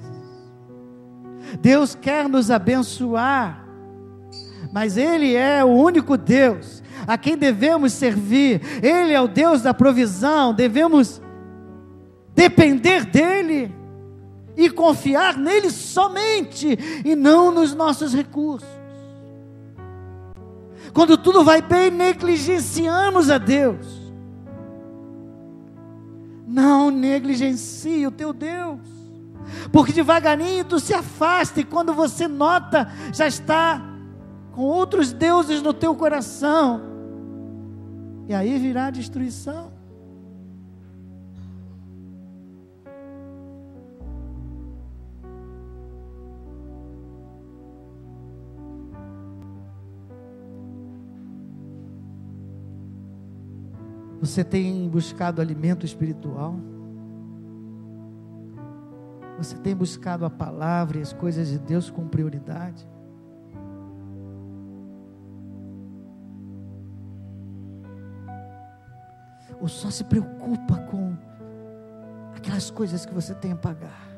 Deus quer nos abençoar, mas Ele é o único Deus a quem devemos servir. Ele é o Deus da provisão. Devemos depender dEle e confiar nele somente, e não nos nossos recursos. Quando tudo vai bem, negligenciamos a Deus. Não negligencie o teu Deus, porque devagarinho tu se afasta, e quando você nota, já está com outros deuses no teu coração, e aí virá a destruição. Você tem buscado alimento espiritual? Você tem buscado a palavra e as coisas de Deus com prioridade? Ou só se preocupa com aquelas coisas que você tem a pagar?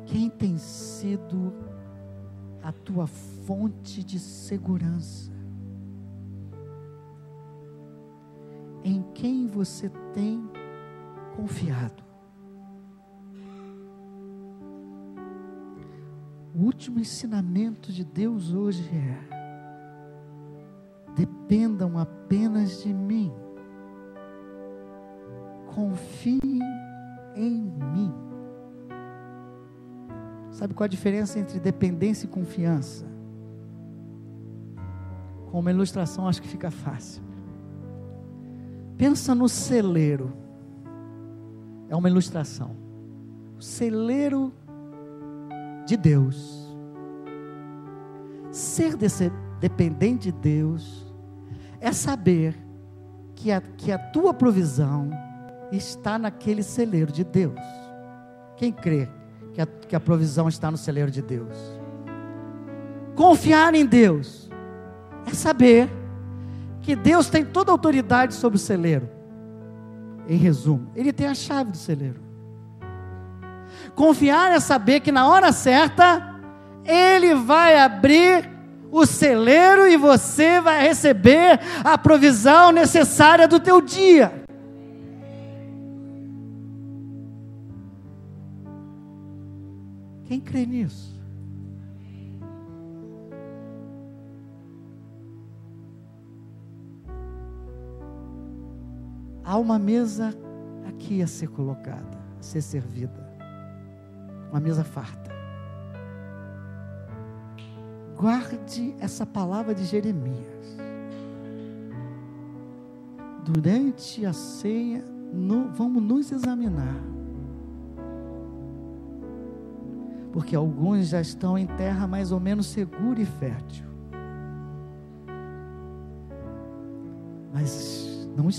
Quem tem sido a tua fonte de segurança? Em quem você tem confiado? O último ensinamento de Deus hoje é: dependam apenas de mim, confiem em mim. Sabe qual a diferença entre dependência e confiança? Com uma ilustração acho que fica fácil. Pensa no celeiro. É uma ilustração. O celeiro de Deus. Ser dependente de Deus é saber que a tua provisão está naquele celeiro de Deus. Quem crê que a provisão está no celeiro de Deus? Confiar em Deus é saber que Deus tem toda a autoridade sobre o celeiro. Em resumo, Ele tem a chave do celeiro. Confiar é saber que na hora certa Ele vai abrir o celeiro e você vai receber a provisão necessária do teu dia. Quem crê nisso? Há uma mesa aqui a ser colocada, a ser servida. Uma mesa farta. Guarde essa palavra de Jeremias. Durante a ceia, vamos nos examinar. Porque alguns já estão em terra mais ou menos segura e fértil. Mas não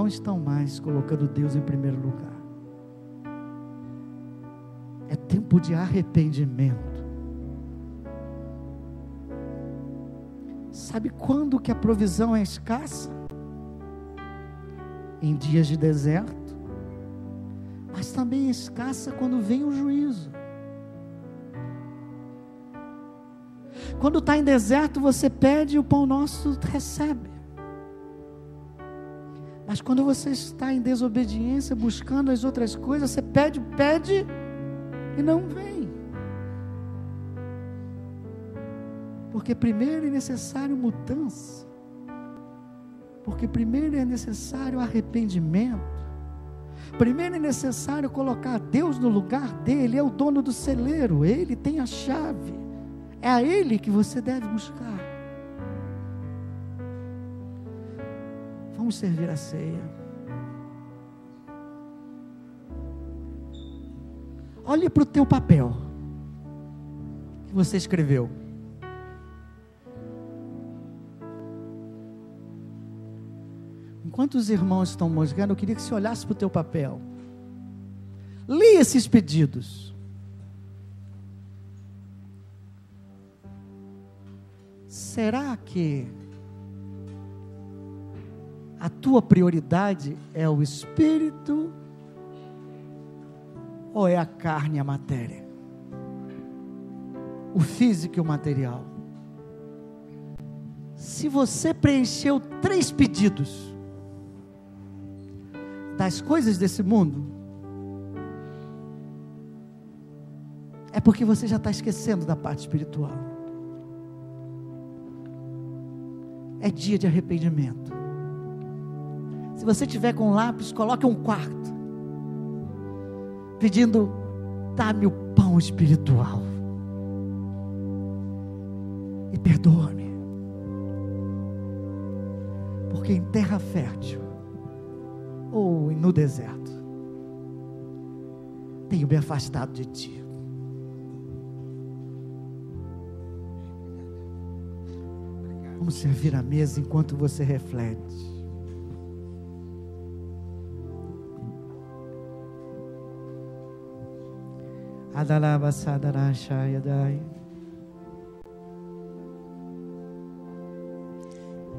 estão mais colocando Deus em primeiro lugar. É tempo de arrependimento. Sabe quando que a provisão é escassa? Em dias de deserto. Mas também é escassa quando vem o juízo. Quando está em deserto, você pede e o pão nosso recebe. Mas quando você está em desobediência, buscando as outras coisas, você pede e não vem. Porque primeiro é necessário mudança. Porque primeiro é necessário arrependimento. Primeiro é necessário colocar Deus no lugar dele. Ele é o dono do celeiro, ele tem a chave. É a ele que você deve buscar. Vamos servir a ceia. Olhe para o teu papel que você escreveu. Enquanto os irmãos estão mosgando, eu queria que você olhasse para o teu papel. Leia esses pedidos. Será que a tua prioridade é o espírito ou é a carne e a matéria? O físico e o material? Se você preencheu 3 pedidos das coisas desse mundo, é porque você já está esquecendo da parte espiritual. É dia de arrependimento. Se você tiver com lápis, coloque um quarto, pedindo: dá-me o pão espiritual e perdoa-me, porque em terra fértil ou no deserto tenho me afastado de ti. Vamos servir a mesa enquanto você reflete.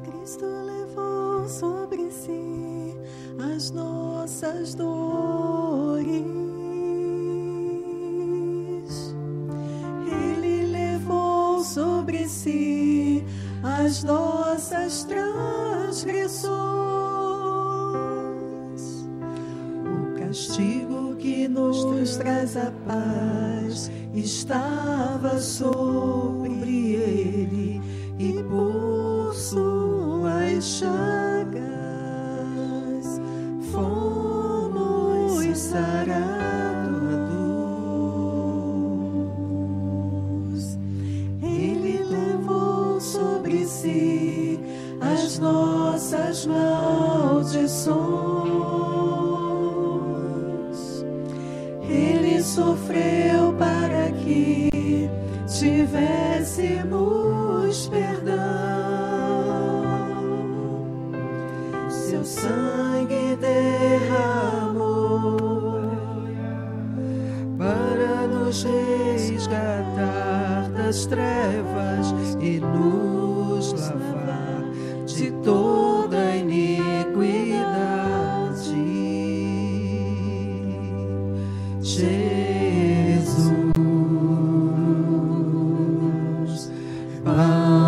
Cristo levou sobre si as nossas dores. Ele levou sobre si as nossas transgressões. O castigo que nos traz a paz estava sobre ele, e por suas chagas fomos sarados. Ele levou sobre si as nossas maldições. Ele sofreu para que tivéssemos perdão. Seu sangue derramou para nos resgatar das trevas e nos lavar de toda iniquidade. Jesus, Pai.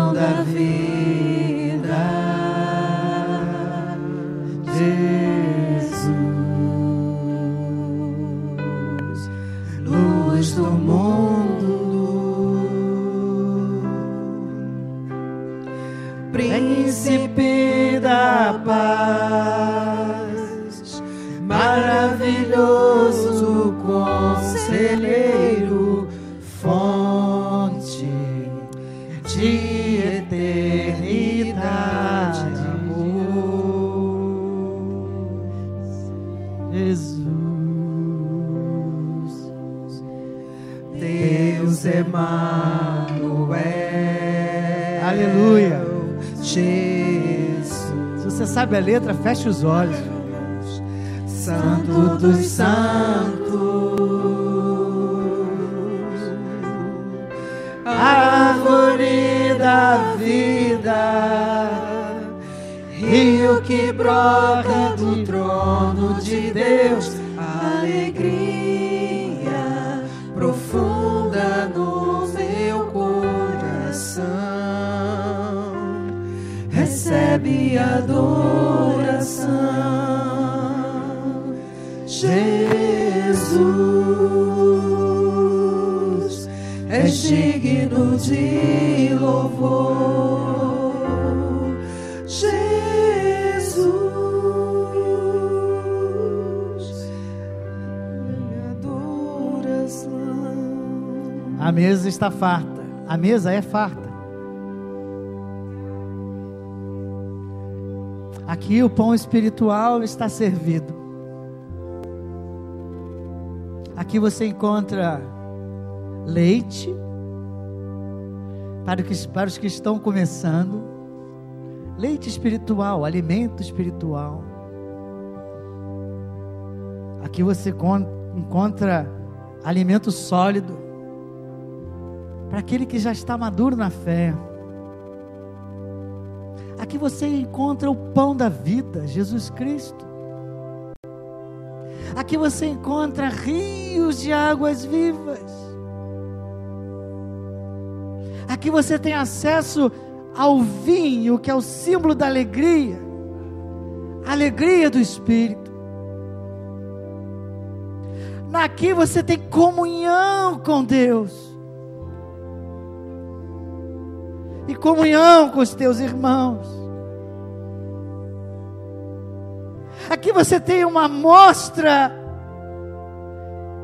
de eternidade, amor. Jesus, Deus Emanuel. aleluia. Jesus, Se você sabe a letra, feche os olhos. Santo dos Santos, árvore da vida, rio que brota do trono de Deus, alegria profunda no meu coração, recebe adoração. Jesus, és digno de louvor. Jesus, minha adoração. A mesa está farta. A mesa é farta. Aqui o pão espiritual está servido. Aqui você encontra leite para os que estão começando, leite espiritual, alimento espiritual. Aqui você encontra alimento sólido para aquele que já está maduro na fé. Aqui você encontra o pão da vida, Jesus Cristo. Aqui você encontra rios de águas vivas. Aqui você tem acesso ao vinho, que é o símbolo da alegria, a alegria do Espírito. Aqui você tem comunhão com Deus e comunhão com os teus irmãos. Aqui você tem uma amostra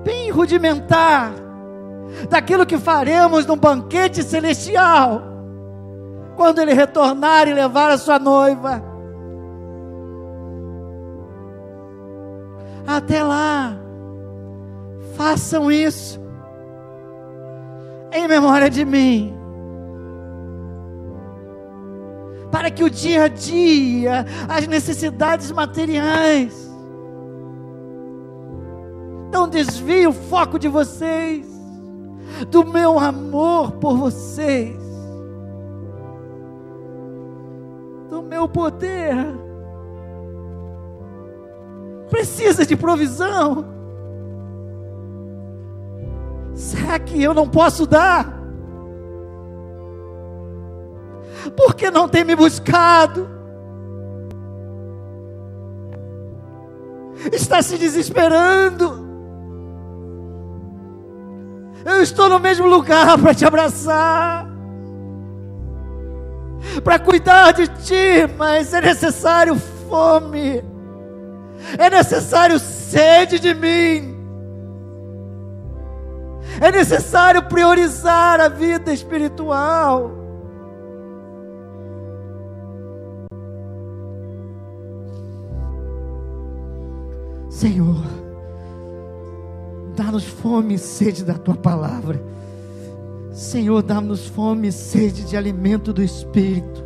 bem rudimentar daquilo que faremos no banquete celestial, quando Ele retornar e levar a sua noiva. Até lá, façam isso em memória de mim, para que o dia a dia, as necessidades materiais, não desvie o foco de vocês, do meu amor por vocês, do meu poder. Precisa de provisão. Será que eu não posso dar? Porque não tem me buscado? Está se desesperando? Eu estou no mesmo lugar para te abraçar, para cuidar de ti, mas é necessário fome, é necessário sede de mim, é necessário priorizar a vida espiritual. Senhor, dá-nos fome e sede da Tua palavra. Senhor, dá-nos fome e sede de alimento do Espírito.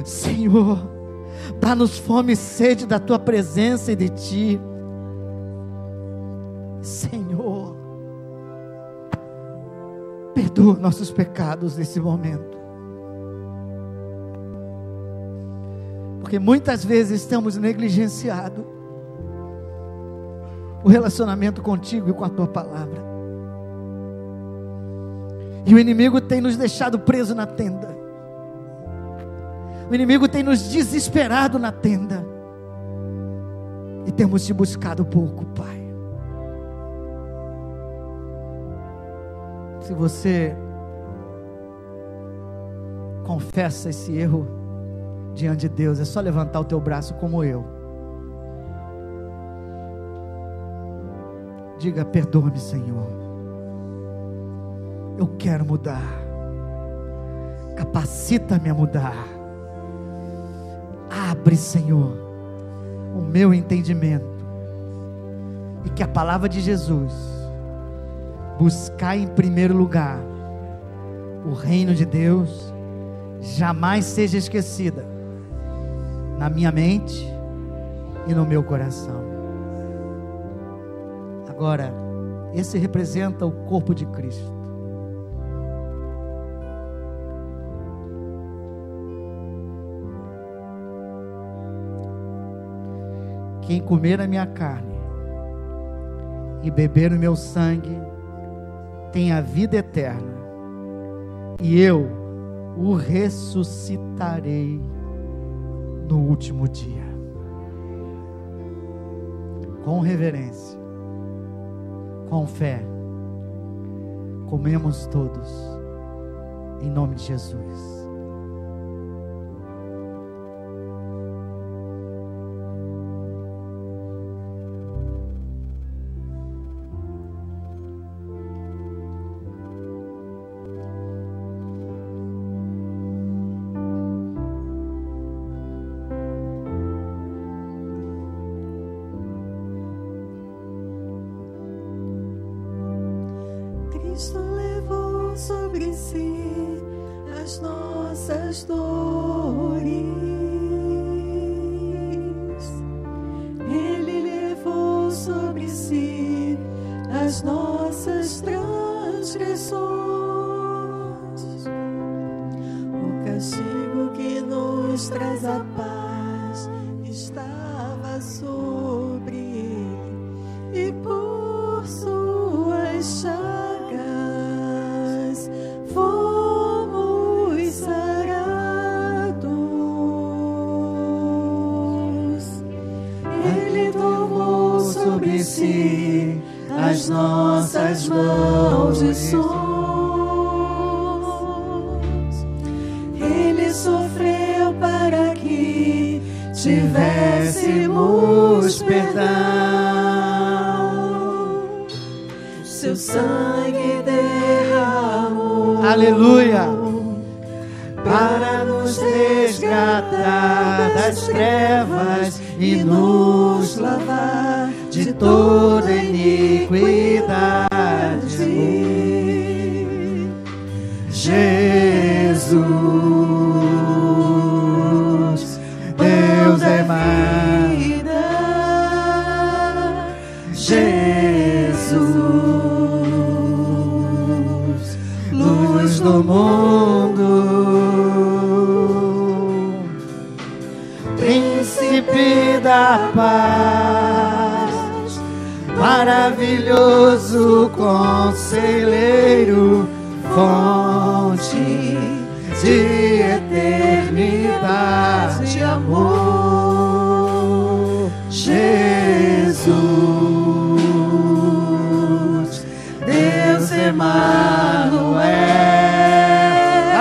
Senhor, dá-nos fome e sede da Tua presença e de Ti. Senhor, perdoa nossos pecados nesse momento, porque muitas vezes estamos negligenciados o relacionamento contigo e com a Tua palavra, e o inimigo tem nos deixado presos na tenda, o inimigo tem nos desesperado na tenda, e temos te buscado pouco, Pai. Se você confessa esse erro diante de Deus, é só levantar o teu braço como eu. Diga: perdoa-me, Senhor, eu quero mudar, Capacita-me a mudar. Abre, Senhor, o meu entendimento. E que a palavra de Jesus, buscar em primeiro lugar o reino de Deus, jamais seja esquecida na minha mente e no meu coração. Agora, esse representa o corpo de Cristo. Quem comer a minha carne e beber o meu sangue tem a vida eterna, e eu o ressuscitarei no último dia. Com reverência, com fé, comemos todos, em nome de Jesus. Cristo levou sobre si as nossas dores. Ele levou sobre si as nossas transgressões. O castigo que nos traz a paz estava sobre ele, e por suas chagas fomos sarados. Ele tomou sobre si as nossas maldições. Ele sofreu para que tivéssemos perdão. Seu sangue derramou, Aleluia, para nos resgatar das trevas e nos lavar de toda iniquidade. Jesus, Deus é mais. Jesus, luz do mundo, príncipe da paz, maravilhoso conselheiro, fonte de eternidade e amor. Jesus, Deus Emanuel.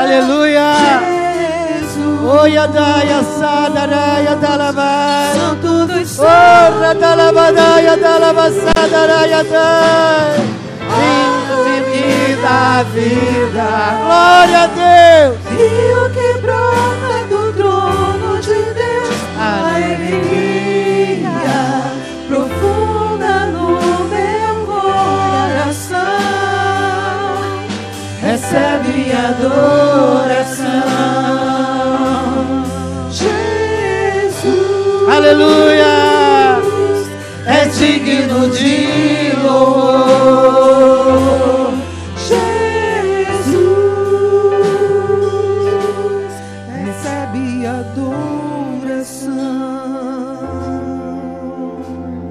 Aleluia. Oia daia sadaraia dalabai. Santo dos santos, Ora dalabadaia dalabasadaraia dai. Príncipe da vida, glória a Deus. rio que brota do trono de Deus, a alegria profunda no meu coração. Recebe adoração, Jesus. Aleluia. É digno de louvor. Jesus, recebe adoração.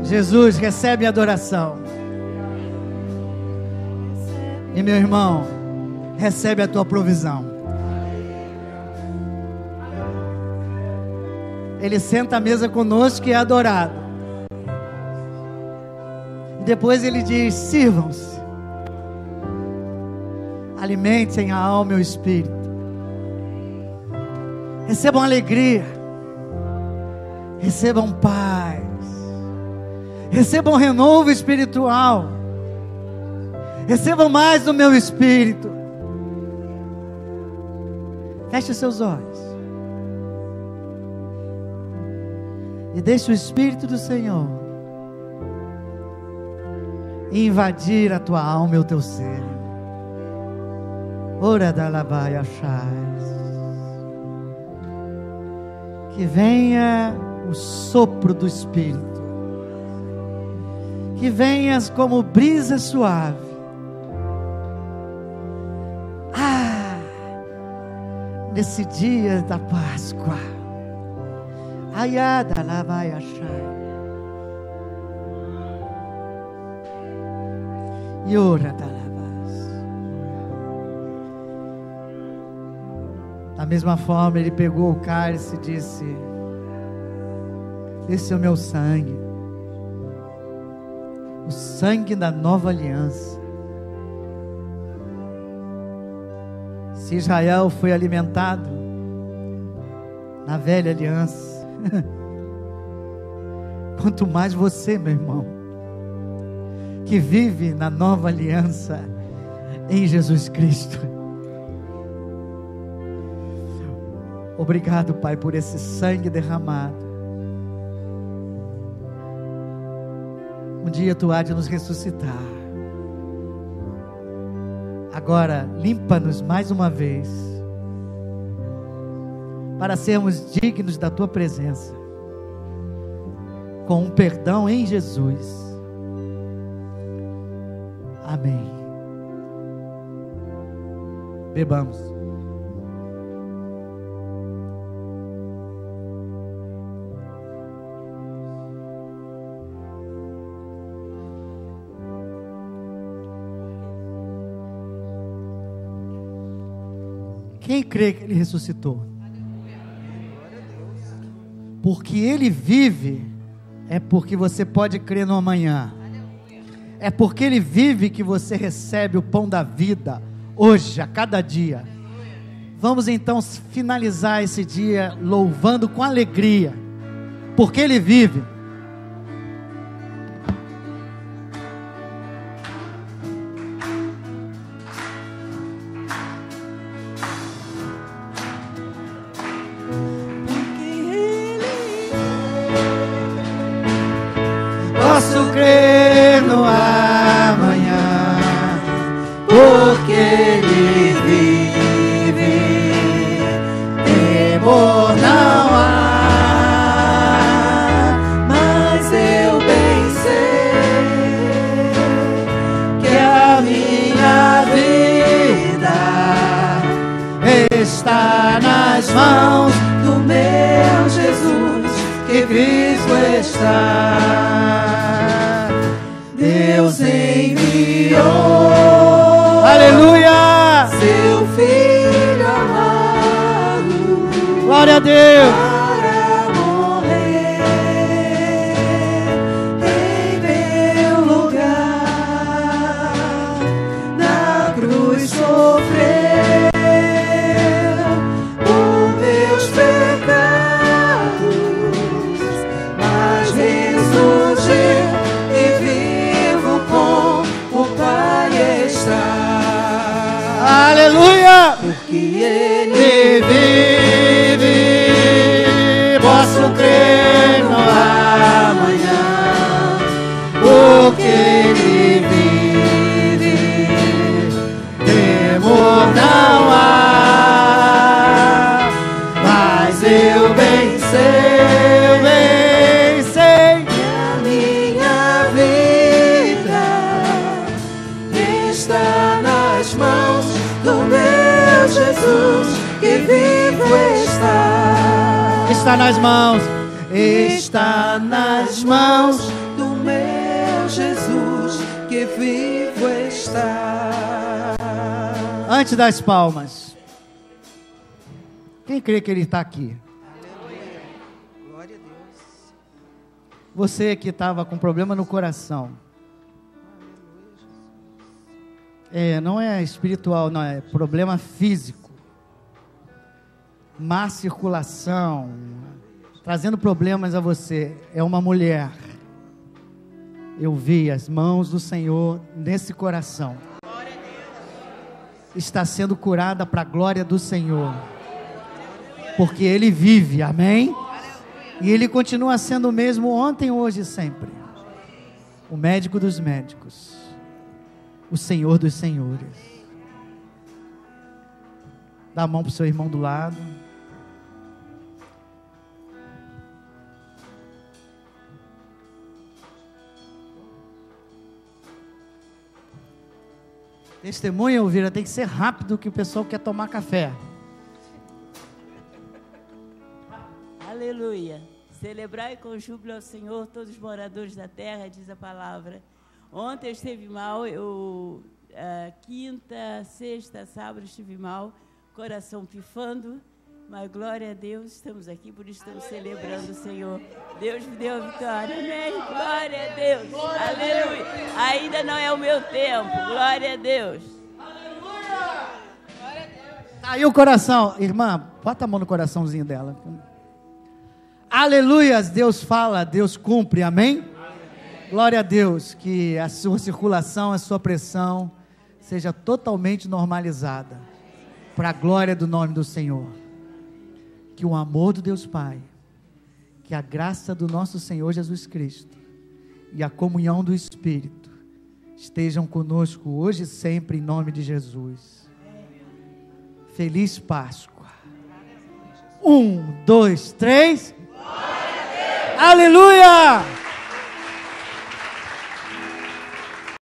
Jesus recebe adoração. E meu irmão, recebe a tua provisão. Ele senta à mesa conosco e é adorado. E depois ele diz: sirvam-se, alimentem a alma e o espírito, recebam alegria, recebam paz, recebam renovo espiritual, recebam mais do meu espírito. Feche seus olhos. E deixe o Espírito do Senhor invadir a tua alma e o teu ser. Ora da labaia chás. Que venha o sopro do Espírito. Que venhas como brisa suave. Nesse dia da Páscoa. Ayada labaia chás. E ora da labas. Da mesma forma, ele pegou o cálice e disse: esse é o meu sangue, o sangue da nova aliança. Se Israel foi alimentado na velha aliança, quanto mais você, meu irmão, que vive na nova aliança em Jesus Cristo. Obrigado, Pai, por esse sangue derramado. Um dia Tu há de nos ressuscitar. Agora, limpa-nos mais uma vez, para sermos dignos da Tua presença, com um perdão em Jesus. Amém. Bebamos. Quem crê que Ele ressuscitou? Porque Ele vive, é porque você pode crer no amanhã. É porque Ele vive que você recebe o pão da vida, hoje, a cada dia. Vamos então finalizar esse dia louvando com alegria, porque Ele vive. Posso crer no amanhã, porque Ele vive, temor não há, mas eu bem sei que a minha vida está nas mãos do meu Jesus, que vivo está. Deus enviou, Aleluia! seu Filho amado, Glória a Deus! para morrer em meu lugar, na cruz sofreu por meus pecados, mas ressurgiu e vivo com o Pai está. Aleluia! Porque Ele vive, posso crer no amanhã, porque Ele vive, temor não há, mas eu bem sei que a minha vida está nas mãos do meu Jesus, que vivo está. Está nas mãos. Está nas mãos do meu Jesus, que vivo está. Antes das palmas, quem crê que Ele está aqui? Glória a Deus. Você que estava com problema no coração. Não é espiritual, não, é problema físico. Má circulação, trazendo problemas a você. É uma mulher. Eu vi as mãos do Senhor nesse coração. Está sendo curada para a glória do Senhor. porque Ele vive, amém? E Ele continua sendo o mesmo ontem, hoje e sempre. O médico dos médicos, o Senhor dos senhores. Dá a mão para o seu irmão do lado. Testemunha, Elvira, tem que ser rápido que o pessoal quer tomar café. Aleluia. Celebrai com júbilo ao Senhor todos os moradores da terra, diz a palavra. Ontem eu estive mal, quinta, sexta, sábado estive mal, coração pifando, mas glória a Deus, estamos aqui, por isso estamos celebrando o Senhor. Deus me deu a vitória, amém? Glória a Deus, aleluia. Ainda não é o meu tempo, glória a Deus. Aí o coração, irmã, bota a mão no coraçãozinho dela. Aleluias, Deus fala, Deus cumpre, amém? Glória a Deus, que a sua circulação, a sua pressão seja totalmente normalizada, para a glória do nome do Senhor. Que o amor do Deus Pai, que a graça do nosso Senhor Jesus Cristo e a comunhão do Espírito estejam conosco hoje e sempre, em nome de Jesus. Feliz Páscoa. 1, 2, 3. Aleluia!